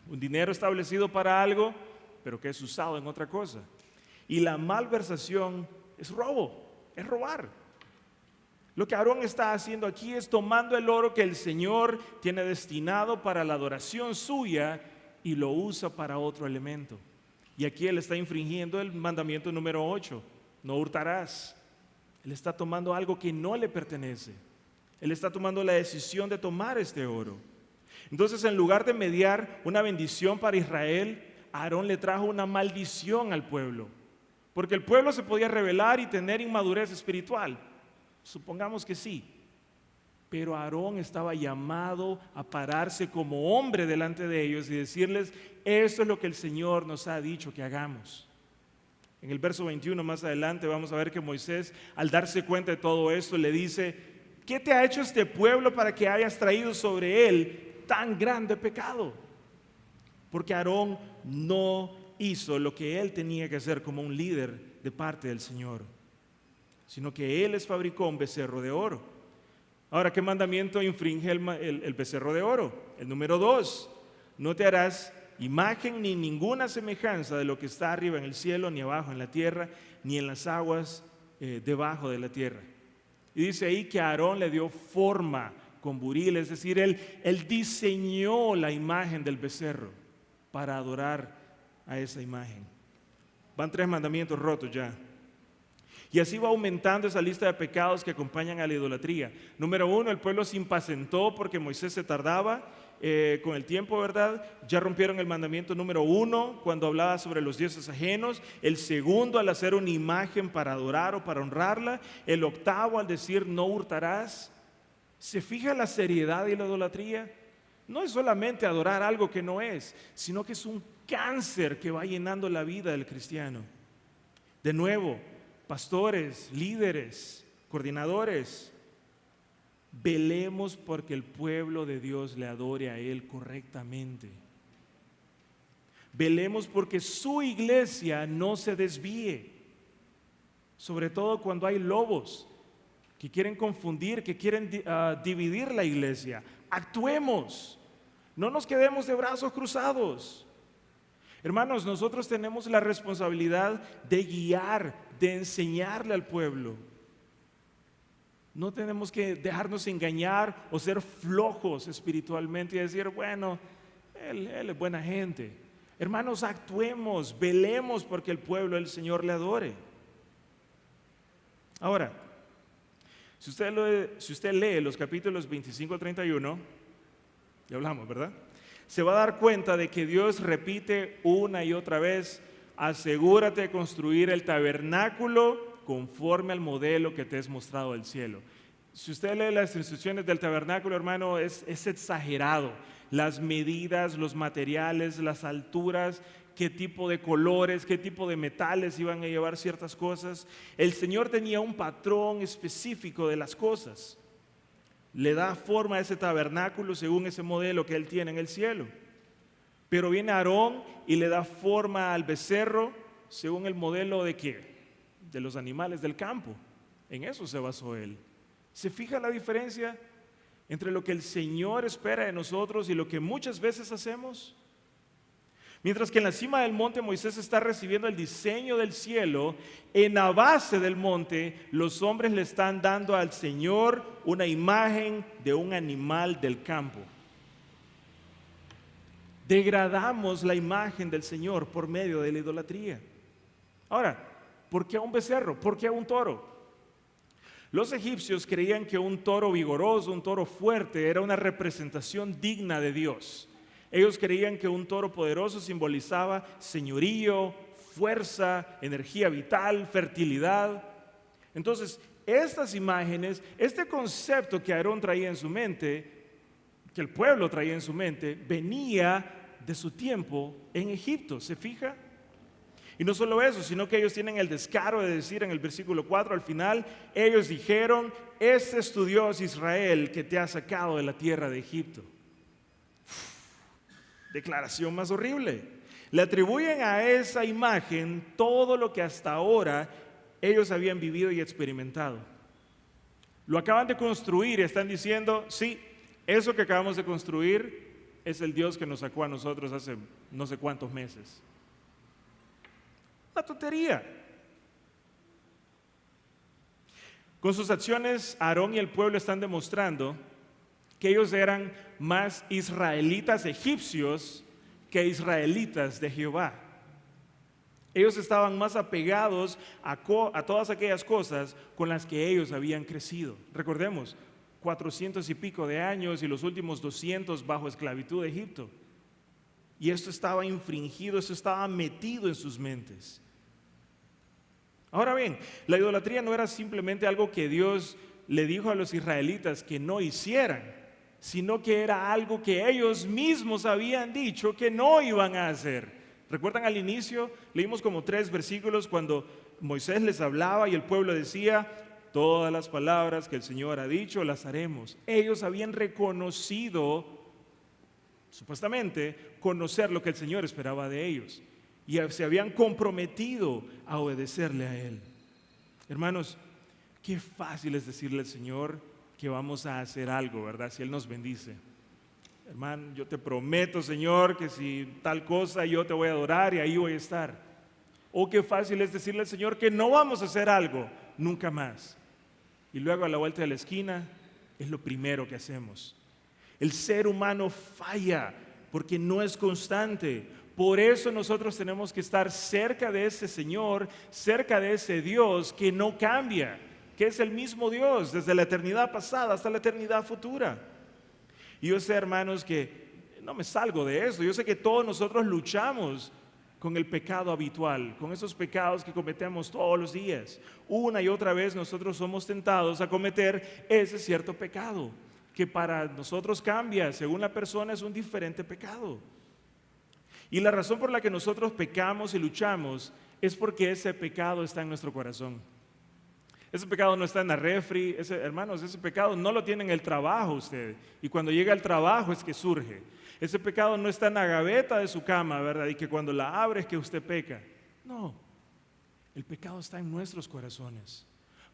Un dinero establecido para algo, pero que es usado en otra cosa. Y la malversación es robo, es robar. Lo que Aarón está haciendo aquí es tomando el oro que el Señor tiene destinado para la adoración suya y lo usa para otro elemento. Y aquí él está infringiendo el mandamiento número 8, no hurtarás. Él está tomando algo que no le pertenece. Él está tomando la decisión de tomar este oro. Entonces, en lugar de mediar una bendición para Israel, Aarón le trajo una maldición al pueblo. Porque el pueblo se podía rebelar y tener inmadurez espiritual. Supongamos que sí. Pero Aarón estaba llamado a pararse como hombre delante de ellos y decirles, esto es lo que el Señor nos ha dicho que hagamos. En el verso 21 más adelante vamos a ver que Moisés, al darse cuenta de todo esto, le dice, ¿qué te ha hecho este pueblo para que hayas traído sobre él tan grande pecado? Porque Aarón no hizo lo que él tenía que hacer como un líder de parte del Señor, sino que él les fabricó un becerro de oro. Ahora, ¿qué mandamiento infringe el becerro de oro? El número 2, no te harás imagen ni ninguna semejanza de lo que está arriba en el cielo, ni abajo en la tierra, ni en las aguas debajo de la tierra. Y dice ahí que Aarón le dio forma con buril, es decir, él diseñó la imagen del becerro para adorar a esa imagen. Van 3 mandamientos rotos ya. Y así va aumentando esa lista de pecados que acompañan a la idolatría. Número 1, el pueblo se impacientó porque Moisés se tardaba con el tiempo, ¿verdad? Ya rompieron el mandamiento número 1 cuando hablaba sobre los dioses ajenos. El segundo, al hacer una imagen para adorar o para honrarla. El octavo, al decir no hurtarás. ¿Se fija la seriedad de la idolatría? No es solamente adorar algo que no es, sino que es un cáncer que va llenando la vida del cristiano. De nuevo, pastores, líderes, coordinadores, velemos porque el pueblo de Dios le adore a Él correctamente. Velemos porque su iglesia no se desvíe, sobre todo cuando hay lobos que quieren confundir, que quieren dividir la iglesia. Actuemos, no nos quedemos de brazos cruzados. Hermanos, nosotros tenemos la responsabilidad de guiar, de enseñarle al pueblo. No tenemos que dejarnos engañar o ser flojos espiritualmente y decir, bueno, él es buena gente. Hermanos, actuemos, velemos porque el pueblo del Señor le adore. Ahora, si usted lee los capítulos 25 al 31, ya hablamos, ¿verdad? Se va a dar cuenta de que Dios repite una y otra vez, asegúrate de construir el tabernáculo conforme al modelo que te es mostrado del cielo. Si usted lee las instrucciones del tabernáculo, hermano, es exagerado. Las medidas, los materiales, las alturas, qué tipo de colores, qué tipo de metales iban a llevar ciertas cosas. El Señor tenía un patrón específico de las cosas. Le da forma a ese tabernáculo según ese modelo que Él tiene en el cielo. Pero viene Aarón y le da forma al becerro según el modelo de ¿qué? De los animales del campo. En eso se basó Él. ¿Se fija la diferencia entre lo que el Señor espera de nosotros y lo que muchas veces hacemos? Mientras que en la cima del monte Moisés está recibiendo el diseño del cielo, en la base del monte los hombres le están dando al Señor una imagen de un animal del campo. Degradamos la imagen del Señor por medio de la idolatría. Ahora, ¿por qué a un becerro? ¿Por qué a un toro? Los egipcios creían que un toro vigoroso, un toro fuerte, era una representación digna de Dios. Ellos creían que un toro poderoso simbolizaba señorío, fuerza, energía vital, fertilidad. Entonces, estas imágenes, este concepto que Aarón traía en su mente, que el pueblo traía en su mente, venía de su tiempo en Egipto. ¿Se fija? Y no solo eso, sino que ellos tienen el descaro de decir en el versículo 4 al final, ellos dijeron, este es tu Dios Israel que te ha sacado de la tierra de Egipto. Declaración más horrible. Le atribuyen a esa imagen todo lo que hasta ahora ellos habían vivido y experimentado. Lo acaban de construir y están diciendo, sí, eso que acabamos de construir es el Dios que nos sacó a nosotros hace no sé cuántos meses. Una tontería. Con sus acciones, Aarón y el pueblo están demostrando que ellos eran más israelitas egipcios que israelitas de Jehová. Ellos estaban más apegados a todas aquellas cosas con las que ellos habían crecido. Recordemos, 400 y pico de años y los últimos 200 bajo esclavitud de Egipto. Y esto estaba infringido, esto estaba metido en sus mentes. Ahora bien, la idolatría no era simplemente algo que Dios le dijo a los israelitas que no hicieran, sino que era algo que ellos mismos habían dicho que no iban a hacer. ¿Recuerdan al inicio? Leímos como 3 versículos cuando Moisés les hablaba y el pueblo decía, todas las palabras que el Señor ha dicho las haremos. Ellos habían reconocido, supuestamente, conocer lo que el Señor esperaba de ellos y se habían comprometido a obedecerle a Él. Hermanos, qué fácil es decirle al Señor que vamos a hacer algo, ¿verdad? Si Él nos bendice. Hermano, yo te prometo, Señor, que si tal cosa yo te voy a adorar y ahí voy a estar. O qué fácil es decirle al Señor que no vamos a hacer algo nunca más. Y luego a la vuelta de la esquina es lo primero que hacemos. El ser humano falla porque no es constante. Por eso nosotros tenemos que estar cerca de ese Señor, cerca de ese Dios que no cambia, que es el mismo Dios desde la eternidad pasada hasta la eternidad futura. Y yo sé, hermanos, que no me salgo de eso. Yo sé que todos nosotros luchamos con el pecado habitual, con esos pecados que cometemos todos los días. Una y otra vez nosotros somos tentados a cometer ese cierto pecado, que para nosotros cambia, según la persona es un diferente pecado. Y la razón por la que nosotros pecamos y luchamos es porque ese pecado está en nuestro corazón. Ese pecado no está en la refri, hermanos, ese pecado no lo tiene en el trabajo usted. Y cuando llega al trabajo es que surge. Ese pecado no está en la gaveta de su cama, ¿verdad? Y que cuando la abre es que usted peca. No, el pecado está en nuestros corazones.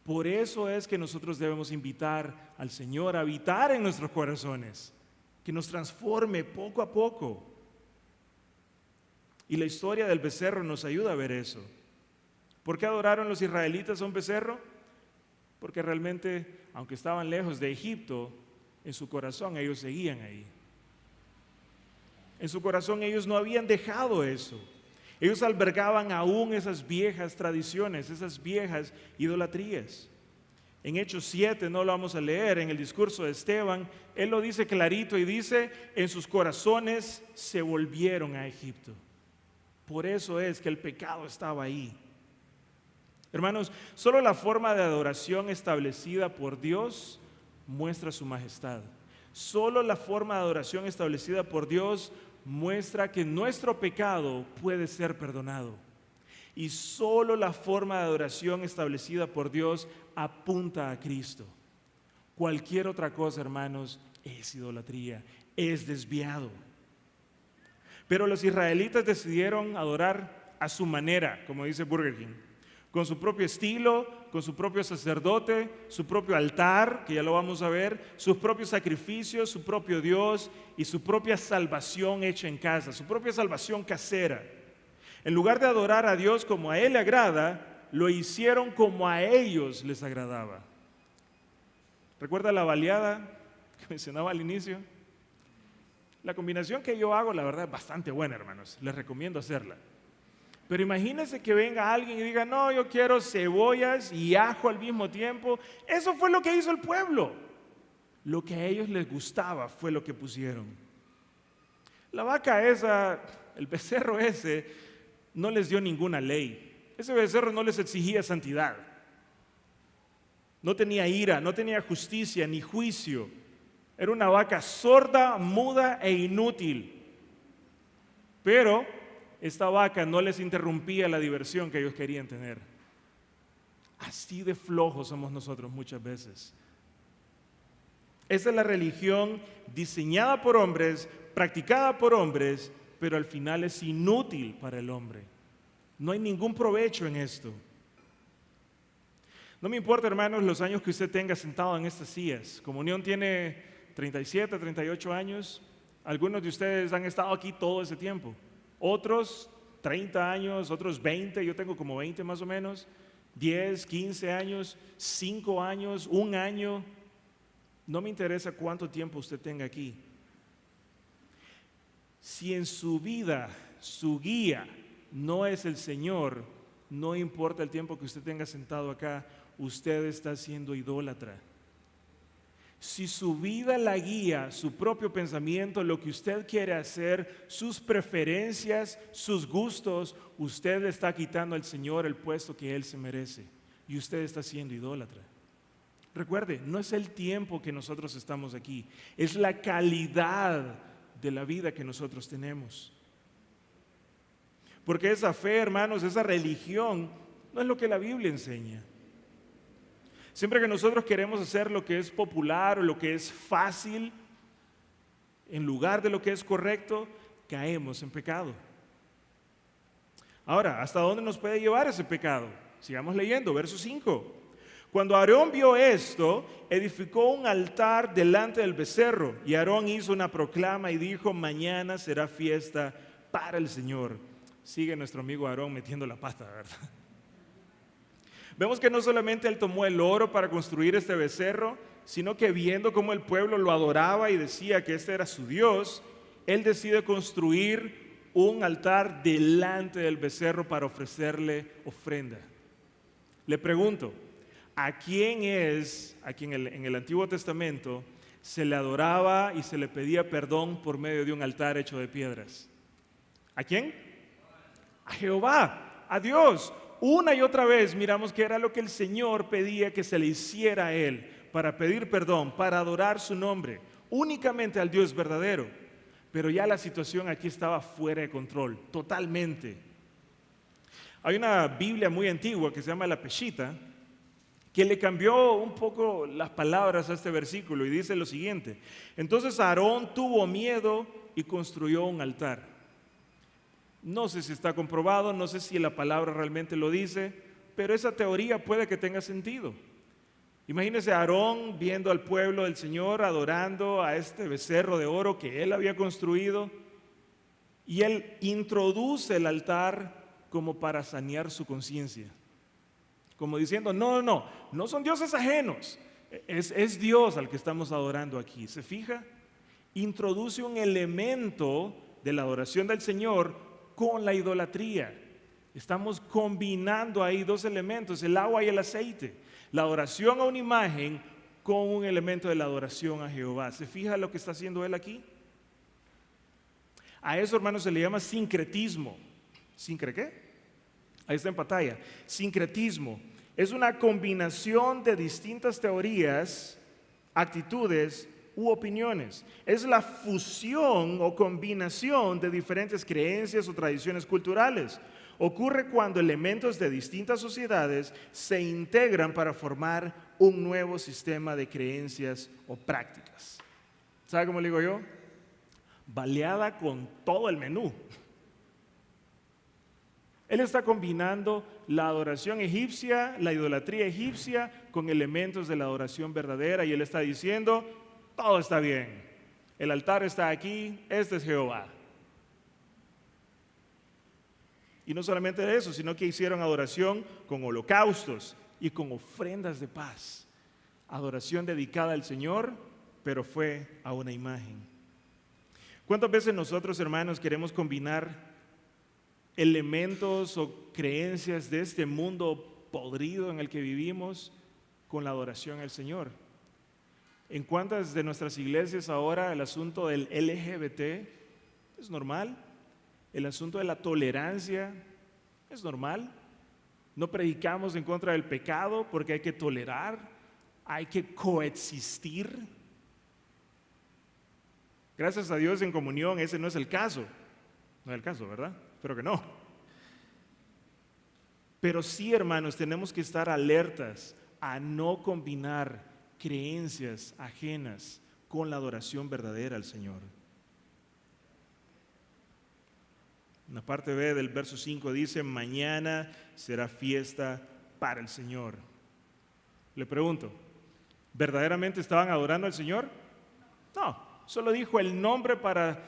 Por eso es que nosotros debemos invitar al Señor a habitar en nuestros corazones, que nos transforme poco a poco. Y la historia del becerro nos ayuda a ver eso. ¿Por qué adoraron los israelitas a un becerro? Porque realmente, aunque estaban lejos de Egipto, en su corazón ellos seguían ahí. En su corazón ellos no habían dejado eso. Ellos albergaban aún esas viejas tradiciones, esas viejas idolatrías. En Hechos 7, no lo vamos a leer, en el discurso de Esteban, él lo dice clarito y dice, en sus corazones se volvieron a Egipto. Por eso es que el pecado estaba ahí. Hermanos, solo la forma de adoración establecida por Dios muestra su majestad. Solo la forma de adoración establecida por Dios muestra que nuestro pecado puede ser perdonado. Y solo la forma de adoración establecida por Dios apunta a Cristo. Cualquier otra cosa, hermanos, es idolatría, es desviado. Pero los israelitas decidieron adorar a su manera, como dice Burger King, con su propio estilo, con su propio sacerdote, su propio altar, que ya lo vamos a ver, sus propios sacrificios, su propio Dios y su propia salvación hecha en casa, su propia salvación casera. En lugar de adorar a Dios como a Él le agrada, lo hicieron como a ellos les agradaba. ¿Recuerda la baleada que mencionaba al inicio? La combinación que yo hago, la verdad, es bastante buena, hermanos. Les recomiendo hacerla. Pero imagínense que venga alguien y diga, no, yo quiero cebollas y ajo al mismo tiempo. Eso fue lo que hizo el pueblo. Lo que a ellos les gustaba fue lo que pusieron. La vaca esa, el becerro ese, no les dio ninguna ley. Ese becerro no les exigía santidad. No tenía ira, no tenía justicia ni juicio. Era una vaca sorda, muda e inútil. Pero esta vaca no les interrumpía la diversión que ellos querían tener. Así de flojos somos nosotros muchas veces. Esa es la religión diseñada por hombres, practicada por hombres, pero al final es inútil para el hombre. No hay ningún provecho en esto. No me importa, hermanos, los años que usted tenga sentado en estas sillas. Comunión tiene 37, 38 años. Algunos de ustedes han estado aquí todo ese tiempo. Otros 30 años, otros 20, yo tengo como 20 más o menos. 10, 15 años, 5 años, 1 año. No me interesa cuánto tiempo usted tenga aquí. Si en su vida su guía no es el Señor, no importa el tiempo que usted tenga sentado acá, usted está siendo idólatra. Si su vida la guía, su propio pensamiento, lo que usted quiere hacer, sus preferencias, sus gustos, usted le está quitando al Señor el puesto que Él se merece. Y usted está siendo idólatra. Recuerde, no es el tiempo que nosotros estamos aquí, es la calidad de la vida que nosotros tenemos. Porque esa fe, hermanos, esa religión, no es lo que la Biblia enseña. Siempre que nosotros queremos hacer lo que es popular o lo que es fácil, en lugar de lo que es correcto, caemos en pecado. Ahora, ¿hasta dónde nos puede llevar ese pecado? Sigamos leyendo, verso 5. Cuando Aarón vio esto, edificó un altar delante del becerro, y Aarón hizo una proclama y dijo, mañana será fiesta para el Señor. Sigue nuestro amigo Aarón metiendo la pata, ¿verdad? Vemos que no solamente él tomó el oro para construir este becerro, sino que viendo cómo el pueblo lo adoraba y decía que este era su Dios, él decide construir un altar delante del becerro para ofrecerle ofrenda. Le pregunto, ¿a quién en el Antiguo Testamento se le adoraba y se le pedía perdón por medio de un altar hecho de piedras? ¿A quién? A Jehová, a Dios. Una y otra vez miramos que era lo que el Señor pedía que se le hiciera a Él, para pedir perdón, para adorar su nombre, únicamente al Dios verdadero. Pero ya la situación aquí estaba fuera de control, totalmente. Hay una Biblia muy antigua que se llama la Peshitta, que le cambió un poco las palabras a este versículo y dice lo siguiente: entonces Aarón tuvo miedo y construyó un altar. No sé si está comprobado, no sé si la palabra realmente lo dice, pero esa teoría puede que tenga sentido. Imagínese a Aarón viendo al pueblo del Señor adorando a este becerro de oro que él había construido, y él introduce el altar como para sanear su conciencia, como diciendo, no son dioses ajenos, es Dios al que estamos adorando aquí. ¿Se fija? Introduce un elemento de la adoración del Señor con la idolatría. Estamos combinando ahí dos elementos, el agua y el aceite, la adoración a una imagen con un elemento de la adoración a Jehová. ¿Se fija lo que está haciendo él aquí? A eso, hermanos, se le llama sincretismo. ¿Qué? Ahí está en pantalla. Sincretismo es una combinación de distintas teorías, actitudes u opiniones. Es la fusión o combinación de diferentes creencias o tradiciones culturales. Ocurre cuando elementos de distintas sociedades se integran para formar un nuevo sistema de creencias o prácticas. ¿Sabe cómo le digo yo? Baleada con todo el menú. Él está combinando la adoración egipcia, la idolatría egipcia, con elementos de la adoración verdadera, y él está diciendo, todo está bien, el altar está aquí, este es Jehová. Y no solamente eso, sino que hicieron adoración con holocaustos y con ofrendas de paz. Adoración dedicada al Señor, pero fue a una imagen. ¿Cuántas veces nosotros, hermanos, queremos combinar elementos o creencias de este mundo podrido en el que vivimos con la adoración al Señor. ¿En cuántas de nuestras iglesias ahora el asunto del LGBT es normal? ¿El asunto de la tolerancia es normal? No predicamos en contra del pecado porque hay que tolerar, hay que coexistir. Gracias a Dios en comunión ese no es el caso. No es el caso, ¿verdad? Espero que no. Pero sí, hermanos, tenemos que estar alertas a no combinar creencias ajenas con la adoración verdadera al Señor. En la parte B del verso 5 dice: mañana será fiesta para el Señor. Le pregunto, ¿verdaderamente estaban adorando al Señor? No, solo dijo el nombre para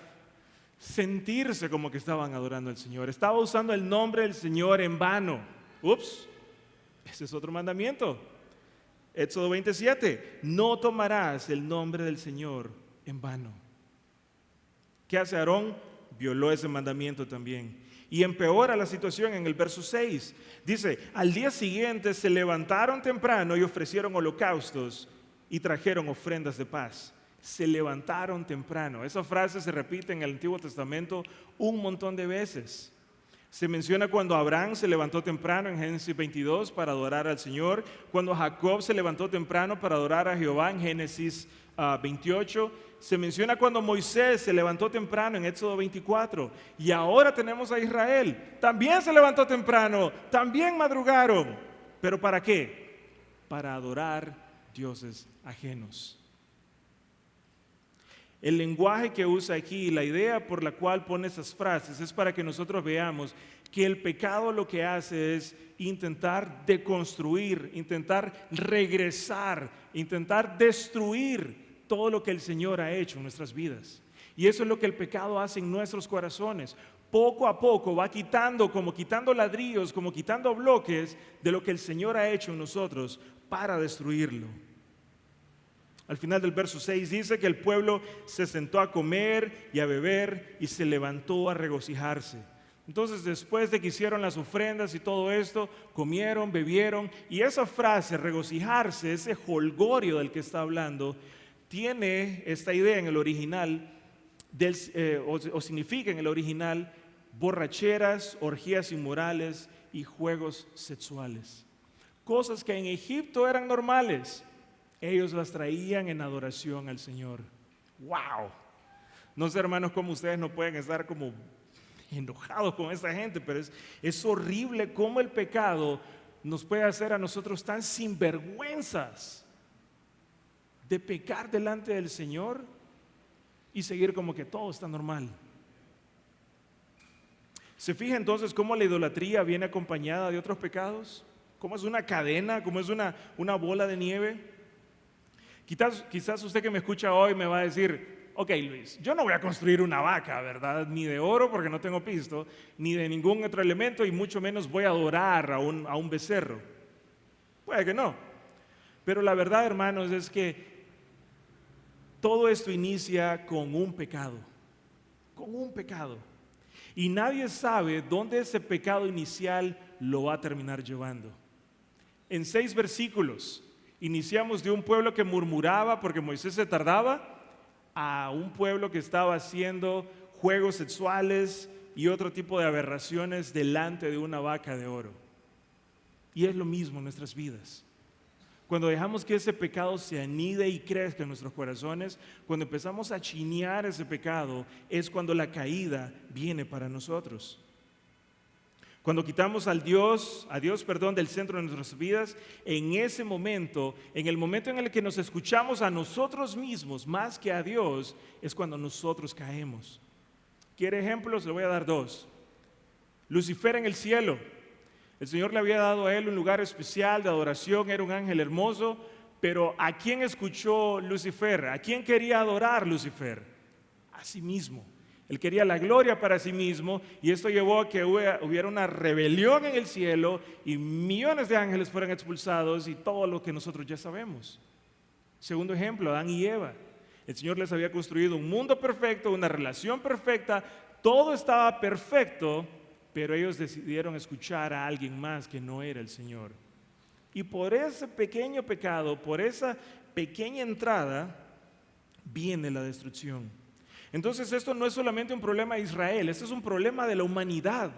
sentirse como que estaban adorando al Señor. Estaba usando el nombre del Señor en vano. Ups, ese es otro mandamiento. Éxodo 27, no tomarás el nombre del Señor en vano. ¿Qué hace Aarón? Violó ese mandamiento también. Y empeora la situación en el verso 6. Dice: al día siguiente se levantaron temprano y ofrecieron holocaustos y trajeron ofrendas de paz. Se levantaron temprano. Esa frase se repite en el Antiguo Testamento un montón de veces. Se menciona cuando Abraham se levantó temprano en Génesis 22 para adorar al Señor, cuando Jacob se levantó temprano para adorar a Jehová en Génesis 28, se menciona cuando Moisés se levantó temprano en Éxodo 24, y ahora tenemos a Israel, también se levantó temprano, también madrugaron, ¿pero para qué? Para adorar dioses ajenos. El lenguaje que usa aquí, la idea por la cual pone esas frases es para que nosotros veamos que el pecado lo que hace es intentar deconstruir, intentar regresar, intentar destruir todo lo que el Señor ha hecho en nuestras vidas. Y eso es lo que el pecado hace en nuestros corazones. Poco a poco va quitando, como quitando ladrillos, como quitando bloques de lo que el Señor ha hecho en nosotros para destruirlo. Al final del verso 6 dice que el pueblo se sentó a comer y a beber y se levantó a regocijarse. Entonces, después de que hicieron las ofrendas y todo esto, comieron, bebieron, y esa frase, regocijarse, ese jolgorio del que está hablando, tiene esta idea en el original, o significa en el original, borracheras, orgías inmorales y juegos sexuales. Cosas que en Egipto eran normales. Ellos las traían en adoración al Señor. ¡Wow! No sé, hermanos, cómo ustedes no pueden estar como enojados con esta gente, pero es horrible cómo el pecado nos puede hacer a nosotros tan sinvergüenzas de pecar delante del Señor y seguir como que todo está normal. ¿Se fija entonces cómo la idolatría viene acompañada de otros pecados? ¿Cómo es una cadena? ¿Cómo es una bola de nieve? Quizás usted que me escucha hoy me va a decir: ok, Luis, yo no voy a construir una vaca, ¿verdad? Ni de oro porque no tengo pisto, ni de ningún otro elemento, y mucho menos voy a adorar a un becerro. Puede que no. Pero la verdad, hermanos, es que todo esto inicia con un pecado. Con un pecado. Y nadie sabe dónde ese pecado inicial lo va a terminar llevando. En 6 versículos iniciamos de un pueblo que murmuraba porque Moisés se tardaba, a un pueblo que estaba haciendo juegos sexuales y otro tipo de aberraciones delante de una vaca de oro. Y es lo mismo en nuestras vidas. Cuando dejamos que ese pecado se anide y crezca en nuestros corazones, cuando empezamos a chinear ese pecado, es cuando la caída viene para nosotros. Cuando quitamos a Dios, del centro de nuestras vidas, en ese momento, en el momento en el que nos escuchamos a nosotros mismos más que a Dios, es cuando nosotros caemos. ¿Quiere ejemplos? Le voy a dar 2. Lucifer en el cielo. El Señor le había dado a él un lugar especial de adoración, era un ángel hermoso, pero ¿a quién escuchó Lucifer? ¿A quién quería adorar Lucifer? A sí mismo. Él quería la gloria para sí mismo, y esto llevó a que hubiera una rebelión en el cielo y millones de ángeles fueran expulsados y todo lo que nosotros ya sabemos. Segundo ejemplo, Adán y Eva. El Señor les había construido un mundo perfecto, una relación perfecta, todo estaba perfecto, pero ellos decidieron escuchar a alguien más que no era el Señor. Y por ese pequeño pecado, por esa pequeña entrada, viene la destrucción. Entonces esto no es solamente un problema de Israel, esto es un problema de la humanidad,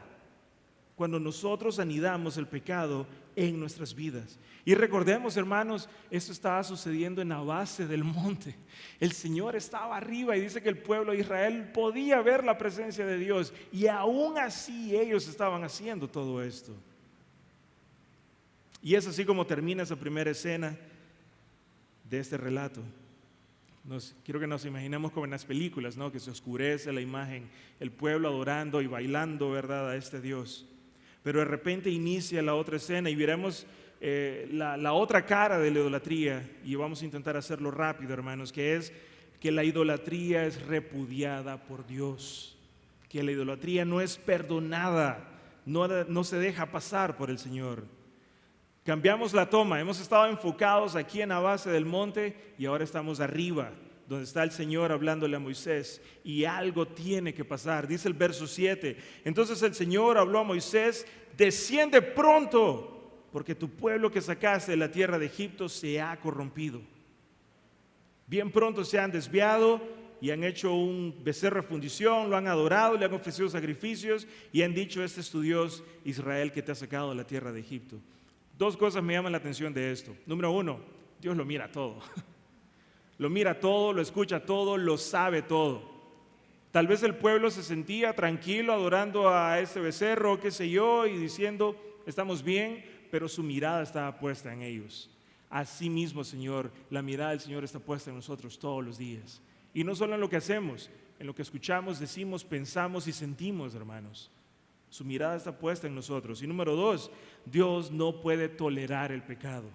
cuando nosotros anidamos el pecado en nuestras vidas. Y recordemos, hermanos, esto estaba sucediendo en la base del monte. El Señor estaba arriba y dice que el pueblo de Israel podía ver la presencia de Dios, y aún así ellos estaban haciendo todo esto. Y es así como termina esa primera escena de este relato. Quiero que nos imaginemos como en las películas, ¿no? Que se oscurece la imagen, el pueblo adorando y bailando, ¿verdad?, a este Dios. Pero de repente inicia la otra escena y veremos la otra cara de la idolatría, y vamos a intentar hacerlo rápido, hermanos, que es que la idolatría es repudiada por Dios, que la idolatría no es perdonada, no se deja pasar por el Señor. Cambiamos la toma, hemos estado enfocados aquí en la base del monte y ahora estamos arriba, donde está el Señor hablándole a Moisés, y algo tiene que pasar. Dice el verso 7, entonces el Señor habló a Moisés: desciende pronto, porque tu pueblo que sacaste de la tierra de Egipto se ha corrompido. Bien pronto se han desviado y han hecho un becerro de fundición, lo han adorado, le han ofrecido sacrificios y han dicho: este es tu Dios, Israel, que te ha sacado de la tierra de Egipto. Dos cosas me llaman la atención de esto. Número uno, Dios lo mira todo. Lo mira todo, lo escucha todo, lo sabe todo. Tal vez el pueblo se sentía tranquilo adorando a ese becerro, qué sé yo, y diciendo: estamos bien, pero su mirada estaba puesta en ellos. Así mismo, Señor, la mirada del Señor está puesta en nosotros todos los días. Y no solo en lo que hacemos, en lo que escuchamos, decimos, pensamos y sentimos, hermanos. Su mirada está puesta en nosotros. Y número dos, Dios no puede tolerar el pecado.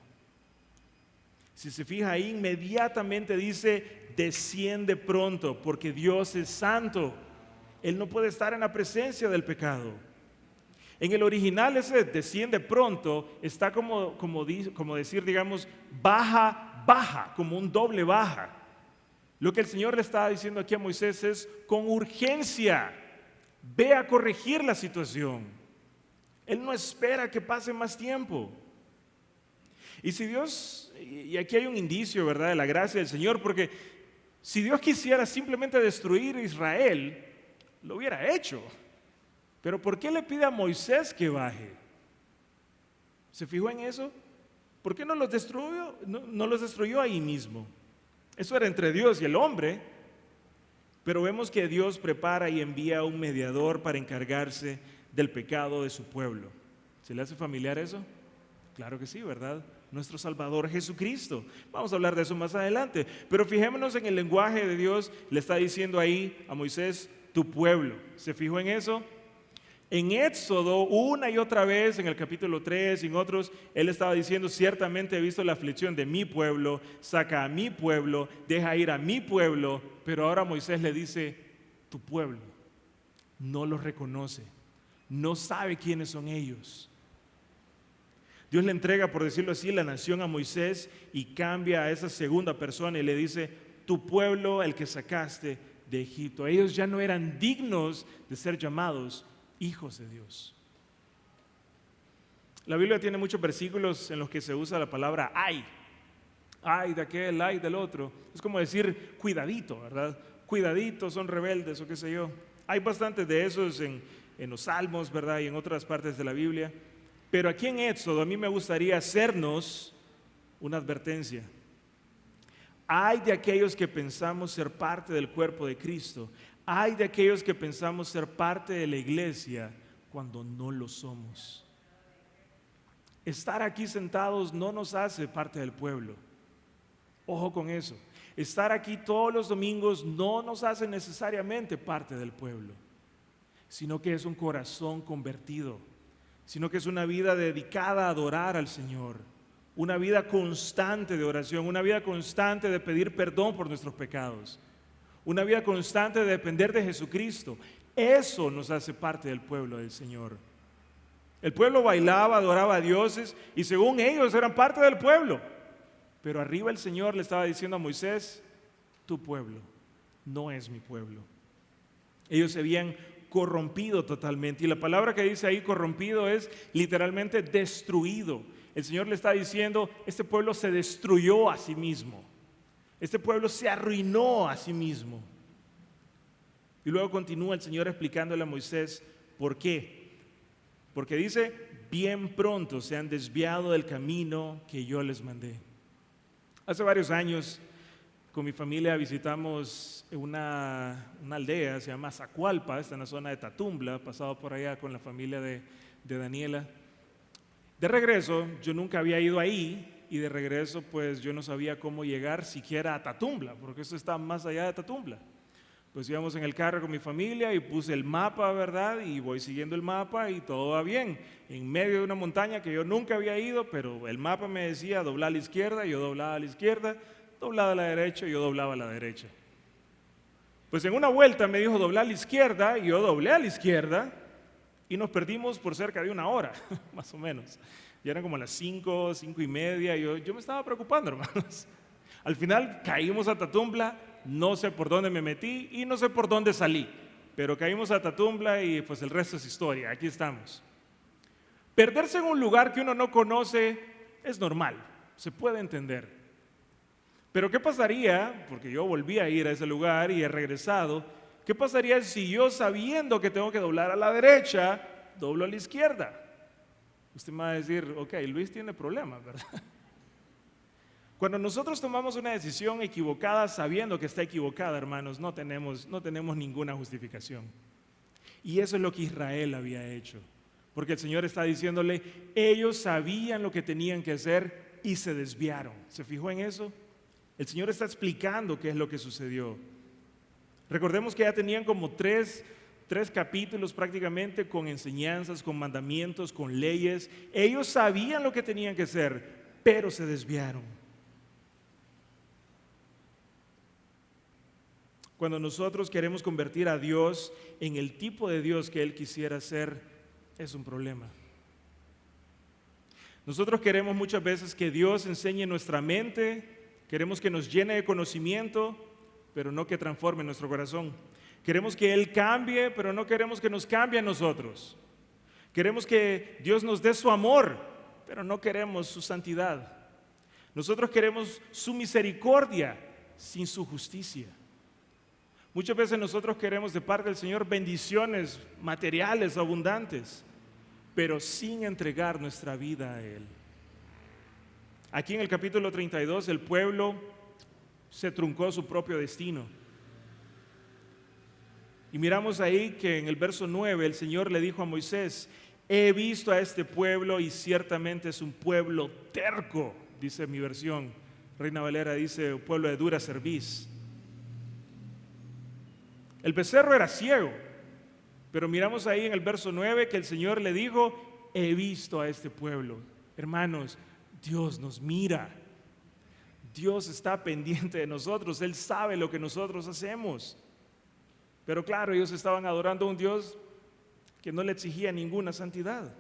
Si se fija ahí, inmediatamente dice: desciende pronto, porque Dios es santo. Él no puede estar en la presencia del pecado. En el original ese desciende pronto está como decir, digamos, baja, como un doble baja. Lo que el Señor le estaba diciendo aquí a Moisés es: con urgencia, ve a corregir la situación. Él no espera que pase más tiempo. Y si Dios, y aquí hay un indicio, ¿verdad?, de la gracia del Señor, porque si Dios quisiera simplemente destruir a Israel, lo hubiera hecho. Pero ¿por qué le pide a Moisés que baje? ¿Se fijó en eso? ¿Por qué no los destruyó? No los destruyó ahí mismo. Eso era entre Dios y el hombre. Pero vemos que Dios prepara y envía a un mediador para encargarse del pecado de su pueblo. ¿Se le hace familiar eso? Claro que sí, ¿verdad? Nuestro Salvador Jesucristo. Vamos a hablar de eso más adelante. Pero fijémonos en el lenguaje de Dios. Le está diciendo ahí a Moisés: tu pueblo. ¿Se fijó en eso? En Éxodo, una y otra vez, en el capítulo 3 y en otros, Él estaba diciendo: ciertamente he visto la aflicción de mi pueblo, saca a mi pueblo, deja ir a mi pueblo. Pero ahora Moisés le dice: tu pueblo. No los reconoce, no sabe quiénes son ellos. Dios le entrega, por decirlo así, la nación a Moisés y cambia a esa segunda persona y le dice: tu pueblo, el que sacaste de Egipto. Ellos ya no eran dignos de ser llamados hijos de Dios. La Biblia tiene muchos versículos en los que se usa la palabra ay de aquel, ay del otro. Es como decir cuidadito, ¿verdad? Cuidadito, son rebeldes o qué sé yo. Hay bastantes de esos en los Salmos, ¿verdad? Y en otras partes de la Biblia. Pero aquí en Éxodo a mí me gustaría hacernos una advertencia. Ay de aquellos que pensamos ser parte del cuerpo de Cristo. Ay de aquellos que pensamos ser parte de la iglesia cuando no lo somos. Estar aquí sentados no nos hace parte del pueblo. Ojo con eso. Estar aquí todos los domingos no nos hace necesariamente parte del pueblo, sino que es un corazón convertido, sino que es una vida dedicada a adorar al Señor, una vida constante de oración, una vida constante de pedir perdón por nuestros pecados, una vida constante de depender de Jesucristo. Eso nos hace parte del pueblo del Señor. El pueblo bailaba, adoraba a dioses y según ellos eran parte del pueblo. Pero arriba el Señor le estaba diciendo a Moisés: tu pueblo no es mi pueblo. Ellos se habían corrompido totalmente. Y la palabra que dice ahí corrompido es literalmente destruido. El Señor le está diciendo, este pueblo se destruyó a sí mismo. Este pueblo se arruinó a sí mismo. Y luego continúa el Señor explicándole a Moisés por qué. Porque dice, bien pronto se han desviado del camino que yo les mandé. Hace varios años con mi familia visitamos una aldea, se llama Zacualpa, está en la zona de Tatumbla, pasado por allá con la familia de Daniela. De regreso, yo nunca había ido ahí y de regreso pues yo no sabía cómo llegar siquiera a Tatumbla, porque eso está más allá de Tatumbla. Pues íbamos en el carro con mi familia y puse el mapa, ¿verdad? Y voy siguiendo el mapa y todo va bien. En medio de una montaña que yo nunca había ido, pero el mapa me decía doblar a la izquierda, yo doblaba a la izquierda, doblaba a la derecha, yo doblaba a la derecha. Pues en una vuelta me dijo doblar a la izquierda y yo doblé a la izquierda y nos perdimos por cerca de una hora, más o menos. Ya eran como las 5, 5:30, yo me estaba preocupando, hermanos. Al final caímos a Tatumbla, no sé por dónde me metí y no sé por dónde salí, pero caímos a Tatumbla y pues el resto es historia, aquí estamos. Perderse en un lugar que uno no conoce es normal, se puede entender. Pero ¿qué pasaría? Porque yo volví a ir a ese lugar y he regresado. ¿Qué pasaría si yo, sabiendo que tengo que doblar a la derecha, doblo a la izquierda? Usted me va a decir, ok, Luis tiene problemas, ¿verdad? Cuando nosotros tomamos una decisión equivocada sabiendo que está equivocada, hermanos, no tenemos ninguna justificación. Y eso es lo que Israel había hecho. Porque el Señor está diciéndole, ellos sabían lo que tenían que hacer y se desviaron. ¿Se fijó en eso? El Señor está explicando qué es lo que sucedió. Recordemos que ya tenían como tres capítulos prácticamente con enseñanzas, con mandamientos, con leyes. Ellos sabían lo que tenían que hacer, pero se desviaron. Cuando nosotros queremos convertir a Dios en el tipo de Dios que Él quisiera ser, es un problema. Nosotros queremos muchas veces que Dios enseñe nuestra mente, queremos que nos llene de conocimiento, pero no que transforme nuestro corazón. Queremos que Él cambie, pero no queremos que nos cambie a nosotros. Queremos que Dios nos dé su amor, pero no queremos su santidad. Nosotros queremos su misericordia sin su justicia. Muchas veces nosotros queremos de parte del Señor bendiciones materiales abundantes, pero sin entregar nuestra vida a Él. Aquí en el capítulo 32 el pueblo se truncó su propio destino. Y miramos ahí que en el verso 9 el Señor le dijo a Moisés, he visto a este pueblo y ciertamente es un pueblo terco, dice mi versión. Reina Valera dice, un pueblo de dura cerviz. El becerro era ciego, pero miramos ahí en el verso 9 que el Señor le dijo, he visto a este pueblo. Hermanos, Dios nos mira. Dios está pendiente de nosotros, Él sabe lo que nosotros hacemos. Pero claro, ellos estaban adorando a un Dios que no le exigía ninguna santidad.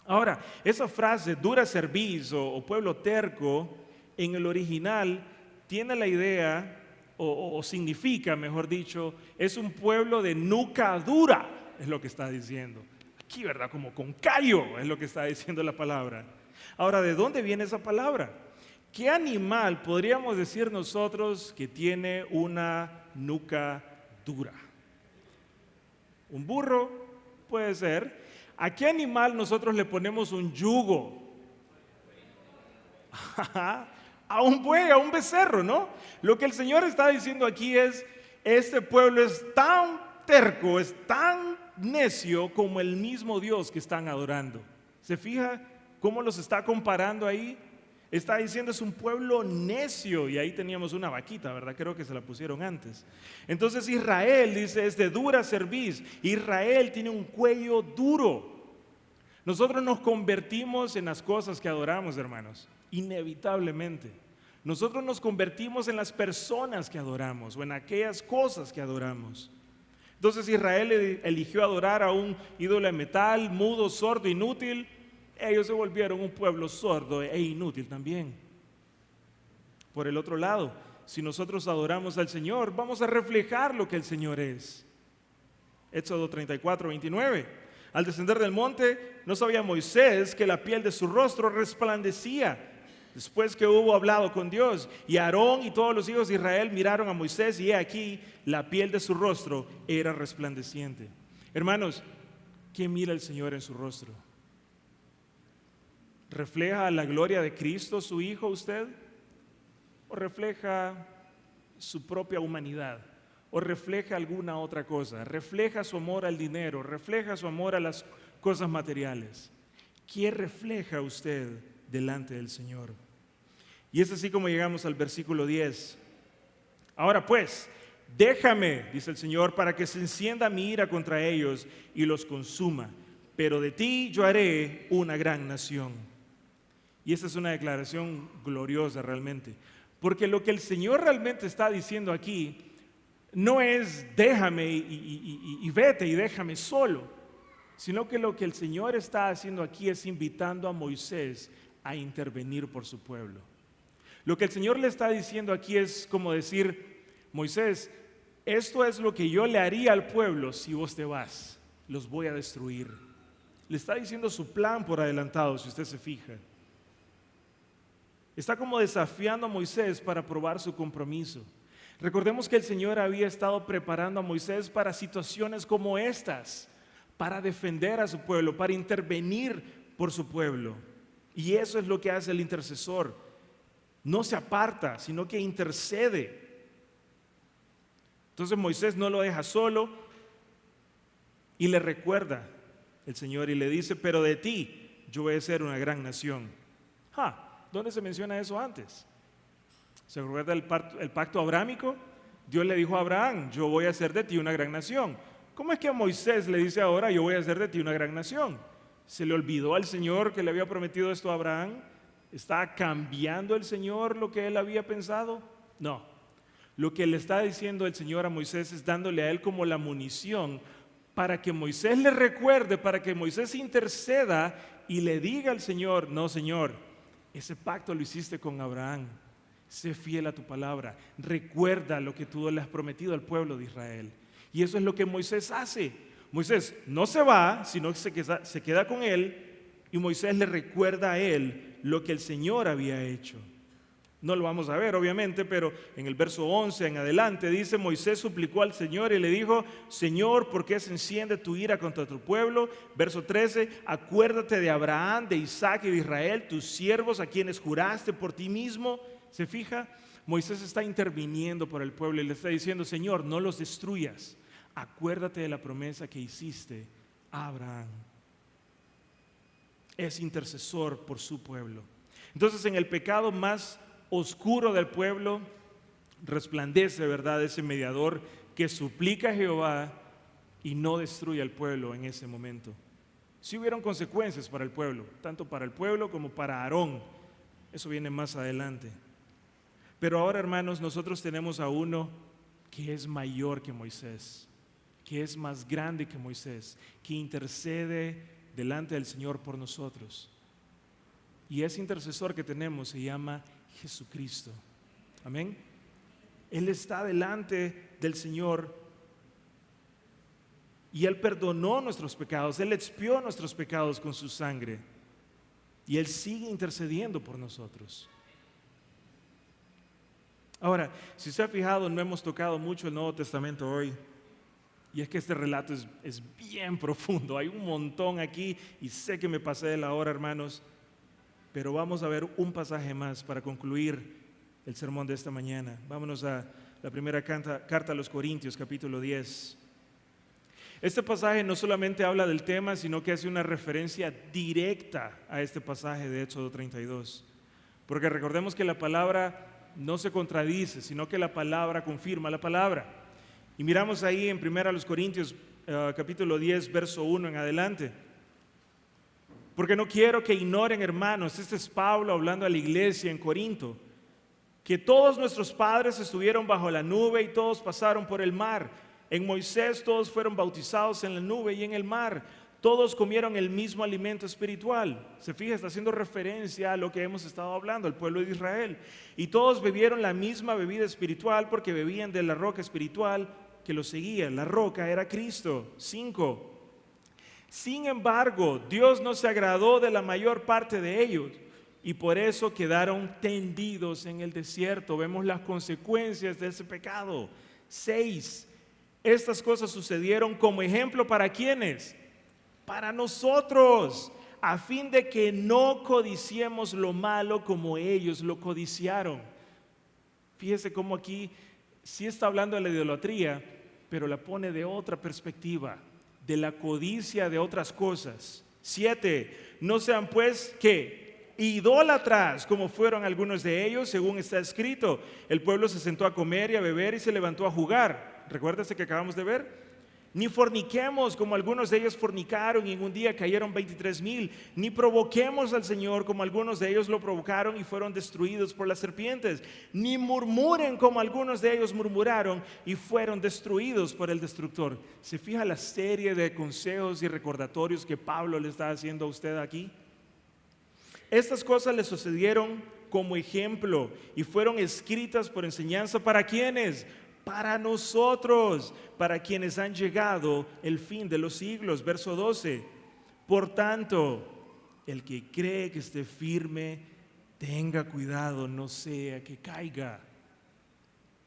Ahora, esa frase, dura cerviz o pueblo terco, en el original tiene la idea, o significa, mejor dicho, es un pueblo de nuca dura, es lo que está diciendo. Aquí, ¿verdad? Como con callo, es lo que está diciendo la palabra. Ahora, ¿de dónde viene esa palabra? ¿Qué animal podríamos decir nosotros que tiene una nuca dura? ¿Un burro? Puede ser. ¿A qué animal nosotros le ponemos un yugo? A un buey, a un becerro, ¿no? Lo que el Señor está diciendo aquí es, este pueblo es tan terco, es tan necio como el mismo Dios que están adorando. ¿Se fija cómo los está comparando ahí? Está diciendo es un pueblo necio, y ahí teníamos una vaquita, ¿verdad? Creo que se la pusieron antes. Entonces Israel, dice, es de dura cerviz. Israel tiene un cuello duro. Nosotros nos convertimos en las cosas que adoramos, hermanos, inevitablemente. Nosotros nos convertimos en las personas que adoramos o en aquellas cosas que adoramos. Entonces Israel eligió adorar a un ídolo de metal, mudo, sordo, inútil. Ellos se volvieron un pueblo sordo e inútil también. Por el otro lado, si nosotros adoramos al Señor, vamos a reflejar lo que el Señor es. Éxodo 34, 29. Al descender del monte, no sabía Moisés que la piel de su rostro resplandecía después que hubo hablado con Dios. Y Aarón y todos los hijos de Israel miraron a Moisés y he aquí, la piel de su rostro era resplandeciente. Hermanos, ¿qué mira el Señor en su rostro? ¿Refleja la gloria de Cristo, su Hijo, usted? ¿O refleja su propia humanidad? ¿O refleja alguna otra cosa? ¿Refleja su amor al dinero? ¿Refleja su amor a las cosas materiales? ¿Qué refleja usted delante del Señor? Y es así como llegamos al versículo 10. Ahora pues, déjame, dice el Señor, para que se encienda mi ira contra ellos y los consuma, pero de ti yo haré una gran nación. Y esta es una declaración gloriosa realmente, porque lo que el Señor realmente está diciendo aquí no es déjame y vete y déjame solo, sino que lo que el Señor está haciendo aquí es invitando a Moisés a intervenir por su pueblo. Lo que el Señor le está diciendo aquí es como decir: Moisés, esto es lo que yo le haría al pueblo si vos te vas, los voy a destruir. Le está diciendo su plan por adelantado, si usted se fija. Está como desafiando a Moisés para probar su compromiso. Recordemos que el Señor había estado preparando a Moisés para situaciones como estas, para defender a su pueblo, para intervenir por su pueblo. Y eso es lo que hace el intercesor. No se aparta, sino que intercede. Entonces Moisés no lo deja solo y le recuerda el Señor y le dice: pero de ti yo voy a ser una gran nación. ¿Dónde se menciona eso antes? ¿Se recuerda el pacto abrámico? Dios le dijo a Abraham: yo voy a hacer de ti una gran nación. ¿Cómo es que a Moisés le dice ahora: yo voy a hacer de ti una gran nación? ¿Se le olvidó al Señor que le había prometido esto a Abraham? ¿Está cambiando el Señor lo que él había pensado? No. Lo que le está diciendo el Señor a Moisés es dándole a él como la munición para que Moisés le recuerde, para que Moisés interceda y le diga al Señor: no, Señor, ese pacto lo hiciste con Abraham. Sé fiel a tu palabra. Recuerda lo que tú le has prometido al pueblo de Israel. Y eso es lo que Moisés hace. Moisés no se va, sino que se queda con él, y Moisés le recuerda a él lo que el Señor había hecho. No lo vamos a ver, obviamente, pero en el verso 11 en adelante dice: Moisés suplicó al Señor y le dijo: Señor, ¿por qué se enciende tu ira contra tu pueblo? Verso 13: acuérdate de Abraham, de Isaac y de Israel, tus siervos a quienes juraste por ti mismo. ¿Se fija? Moisés está interviniendo por el pueblo y le está diciendo: Señor, no los destruyas. Acuérdate de la promesa que hiciste a Abraham. Es intercesor por su pueblo. Entonces, en el pecado más oscuro del pueblo resplandece, ¿verdad?, ese mediador que suplica a Jehová y no destruye al pueblo en ese momento. Sí hubieron consecuencias para el pueblo, tanto para el pueblo como para Aarón. Eso viene más adelante. Pero ahora, hermanos, nosotros tenemos a uno que es mayor que Moisés, que es más grande que Moisés, que intercede delante del Señor por nosotros. Y ese intercesor que tenemos se llama Jesucristo. Amén. Él está delante del Señor y Él perdonó nuestros pecados. Él expió nuestros pecados con su sangre y Él sigue intercediendo por nosotros. Ahora, si se ha fijado, no hemos tocado mucho el Nuevo Testamento hoy. Y es que este relato es bien profundo. Hay un montón aquí y sé que me pasé de la hora, hermanos. Pero vamos a ver un pasaje más para concluir el sermón de esta mañana. Vámonos a la primera carta a los Corintios, capítulo 10. Este pasaje no solamente habla del tema, sino que hace una referencia directa a este pasaje de Éxodo 32. Porque recordemos que la palabra no se contradice, sino que la palabra confirma la palabra. Y miramos ahí en 1 Corintios capítulo 10, verso 1 en adelante. Porque no quiero que ignoren, hermanos, este es Pablo hablando a la iglesia en Corinto, que todos nuestros padres estuvieron bajo la nube y todos pasaron por el mar. En Moisés todos fueron bautizados en la nube y en el mar. Todos comieron el mismo alimento espiritual. Se fija, está haciendo referencia a lo que hemos estado hablando, al pueblo de Israel. Y todos bebieron la misma bebida espiritual porque bebían de la roca espiritual que lo seguía. La roca era Cristo. 5. Sin embargo, Dios no se agradó de la mayor parte de ellos y por eso quedaron tendidos en el desierto. Vemos las consecuencias de ese pecado. 6. Estas cosas sucedieron como ejemplo para ¿quiénes? Para nosotros, a fin de que no codiciemos lo malo como ellos lo codiciaron. Fíjese cómo aquí sí está hablando de la idolatría, pero la pone de otra perspectiva, de la codicia de otras cosas. 7. No sean pues, ¿qué? Idólatras, como fueron algunos de ellos, según está escrito. El pueblo se sentó a comer y a beber y se levantó a jugar. Recuérdese que acabamos de ver. Ni forniquemos como algunos de ellos fornicaron y en un día cayeron 23,000. Ni provoquemos al Señor como algunos de ellos lo provocaron y fueron destruidos por las serpientes. Ni murmuren como algunos de ellos murmuraron y fueron destruidos por el destructor. ¿Se fija la serie de consejos y recordatorios que Pablo le está haciendo a usted aquí? Estas cosas le sucedieron como ejemplo y fueron escritas por enseñanza ¿para quiénes? Para nosotros, para quienes han llegado el fin de los siglos. Verso 12. Por tanto, el que cree que esté firme, tenga cuidado, no sea que caiga.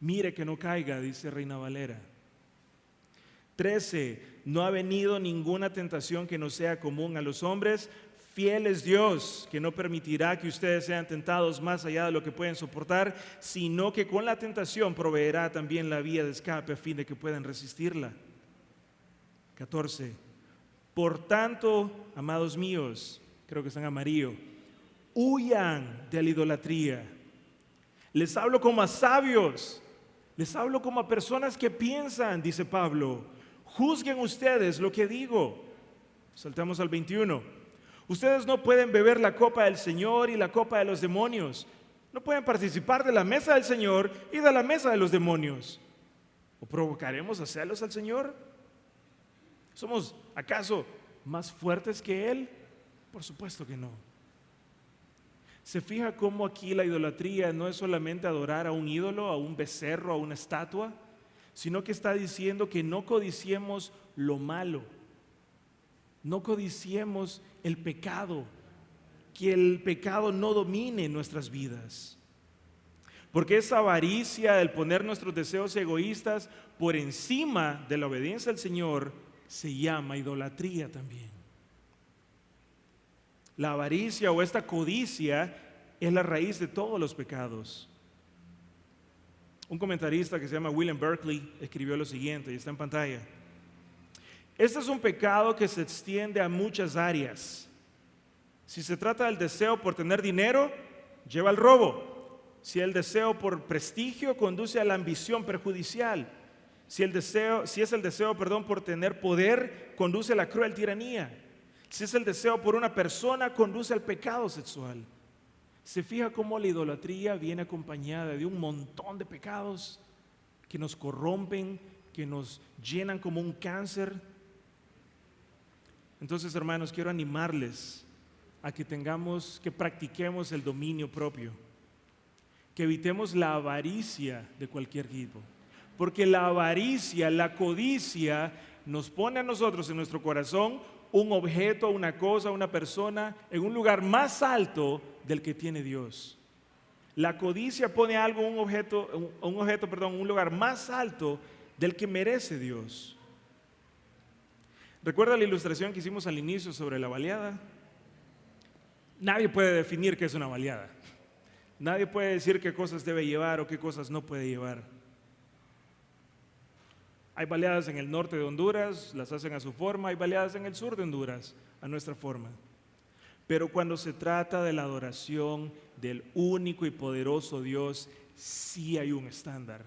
Mire que no caiga, dice Reina Valera. 13. No ha venido ninguna tentación que no sea común a los hombres. Fiel es Dios, que no permitirá que ustedes sean tentados más allá de lo que pueden soportar, sino que con la tentación proveerá también la vía de escape a fin de que puedan resistirla. 14. Por tanto, amados míos, creo que está en amarillo, huyan de la idolatría. Les hablo como a sabios, les hablo como a personas que piensan, dice Pablo. Juzguen ustedes lo que digo. Saltamos al 21. Ustedes no pueden beber la copa del Señor y la copa de los demonios. No pueden participar de la mesa del Señor y de la mesa de los demonios. ¿O provocaremos a celos al Señor? ¿Somos acaso más fuertes que Él? Por supuesto que no. ¿Se fija cómo aquí la idolatría no es solamente adorar a un ídolo, a un becerro, a una estatua? Sino que está diciendo que no codiciemos lo malo. No codiciemos el pecado, que el pecado no domine nuestras vidas. Porque esa avaricia, el poner nuestros deseos egoístas por encima de la obediencia al Señor, se llama idolatría también. La avaricia o esta codicia es la raíz de todos los pecados. Un comentarista que se llama William Berkeley escribió lo siguiente, y está en pantalla. Este es un pecado que se extiende a muchas áreas. Si se trata del deseo por tener dinero, lleva al robo. Si el deseo por prestigio, conduce a la ambición perjudicial. Si es el deseo por tener poder, conduce a la cruel tiranía. Si es el deseo por una persona, conduce al pecado sexual. ¿Se fija cómo la idolatría viene acompañada de un montón de pecados que nos corrompen, que nos llenan como un cáncer? Entonces, hermanos, quiero animarles a que practiquemos el dominio propio, que evitemos la avaricia de cualquier tipo, porque la avaricia, la codicia, nos pone a nosotros en nuestro corazón un objeto, una cosa, una persona en un lugar más alto del que tiene Dios. La codicia pone algo, un objeto, en un lugar más alto del que merece Dios. ¿Recuerda la ilustración que hicimos al inicio sobre la baleada? Nadie puede definir qué es una baleada. Nadie puede decir qué cosas debe llevar o qué cosas no puede llevar. Hay baleadas en el norte de Honduras, las hacen a su forma. Hay baleadas en el sur de Honduras, a nuestra forma. Pero cuando se trata de la adoración del único y poderoso Dios, sí hay un estándar,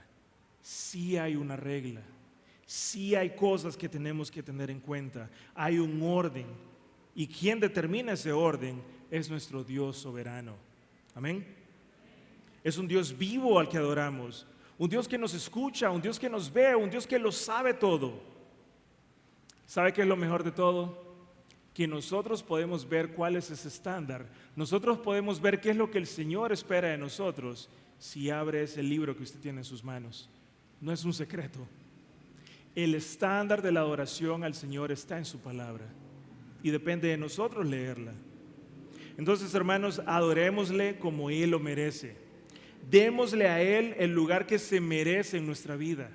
sí hay una regla. Sí hay cosas que tenemos que tener en cuenta, hay un orden, y quien determina ese orden es nuestro Dios soberano. Amén. Es un Dios vivo al que adoramos, un Dios que nos escucha, un Dios que nos ve, un Dios que lo sabe todo. ¿Sabe qué es lo mejor de todo? Que nosotros podemos ver cuál es ese estándar. Nosotros podemos ver qué es lo que el Señor espera de nosotros si abre ese libro que usted tiene en sus manos. No es un secreto. El estándar de la adoración al Señor está en su palabra y depende de nosotros leerla. Entonces, hermanos, adorémosle como Él lo merece. Démosle a Él el lugar que se merece en nuestra vida.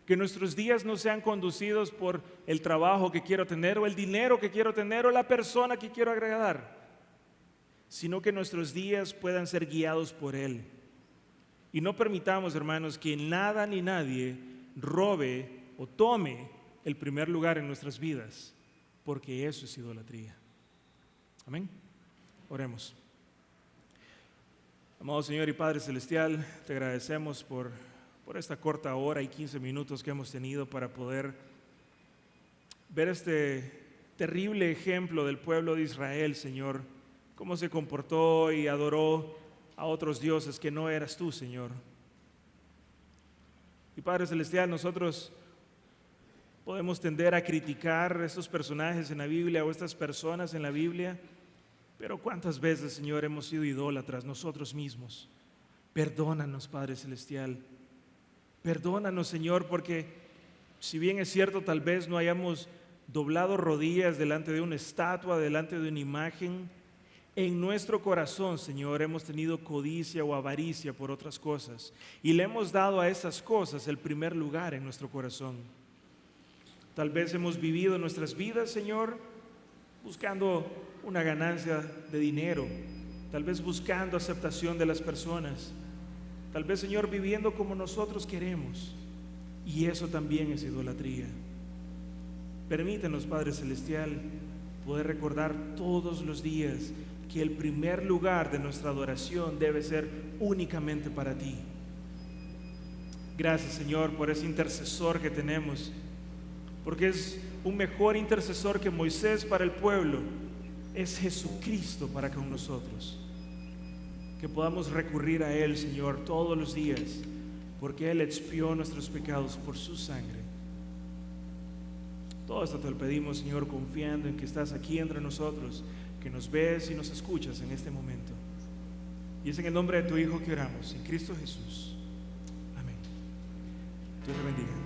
Que nuestros días no sean conducidos por el trabajo que quiero tener o el dinero que quiero tener o la persona que quiero agradar, sino que nuestros días puedan ser guiados por Él. Y no permitamos, hermanos, que nada ni nadie robe o tome el primer lugar en nuestras vidas, porque eso es idolatría. Amén. Oremos. Amado Señor y Padre Celestial, te agradecemos por esta corta hora y 15 minutos que hemos tenido para poder ver este terrible ejemplo del pueblo de Israel, Señor, cómo se comportó y adoró a otros dioses que no eras tú, Señor. Y Padre Celestial, nosotros podemos tender a criticar a estos personajes en la Biblia o estas personas en la Biblia, pero ¿cuántas veces, Señor, hemos sido idólatras nosotros mismos? Perdónanos, Padre Celestial. Perdónanos, Señor, porque si bien es cierto, tal vez no hayamos doblado rodillas delante de una estatua, delante de una imagen, en nuestro corazón, Señor, hemos tenido codicia o avaricia por otras cosas y le hemos dado a esas cosas el primer lugar en nuestro corazón. Tal vez hemos vivido nuestras vidas, Señor, buscando una ganancia de dinero, tal vez buscando aceptación de las personas, tal vez, Señor, viviendo como nosotros queremos, y eso también es idolatría. Permítenos, Padre Celestial, poder recordar todos los días que el primer lugar de nuestra adoración debe ser únicamente para ti. Gracias, Señor, por ese intercesor que tenemos, porque es un mejor intercesor que Moisés para el pueblo, es Jesucristo para con nosotros. Que podamos recurrir a Él, Señor, todos los días, porque Él expió nuestros pecados por su sangre. Todo esto te lo pedimos, Señor, confiando en que estás aquí entre nosotros, que nos ves y nos escuchas en este momento. Y es en el nombre de tu Hijo que oramos, en Cristo Jesús. Amén. Dios te bendiga.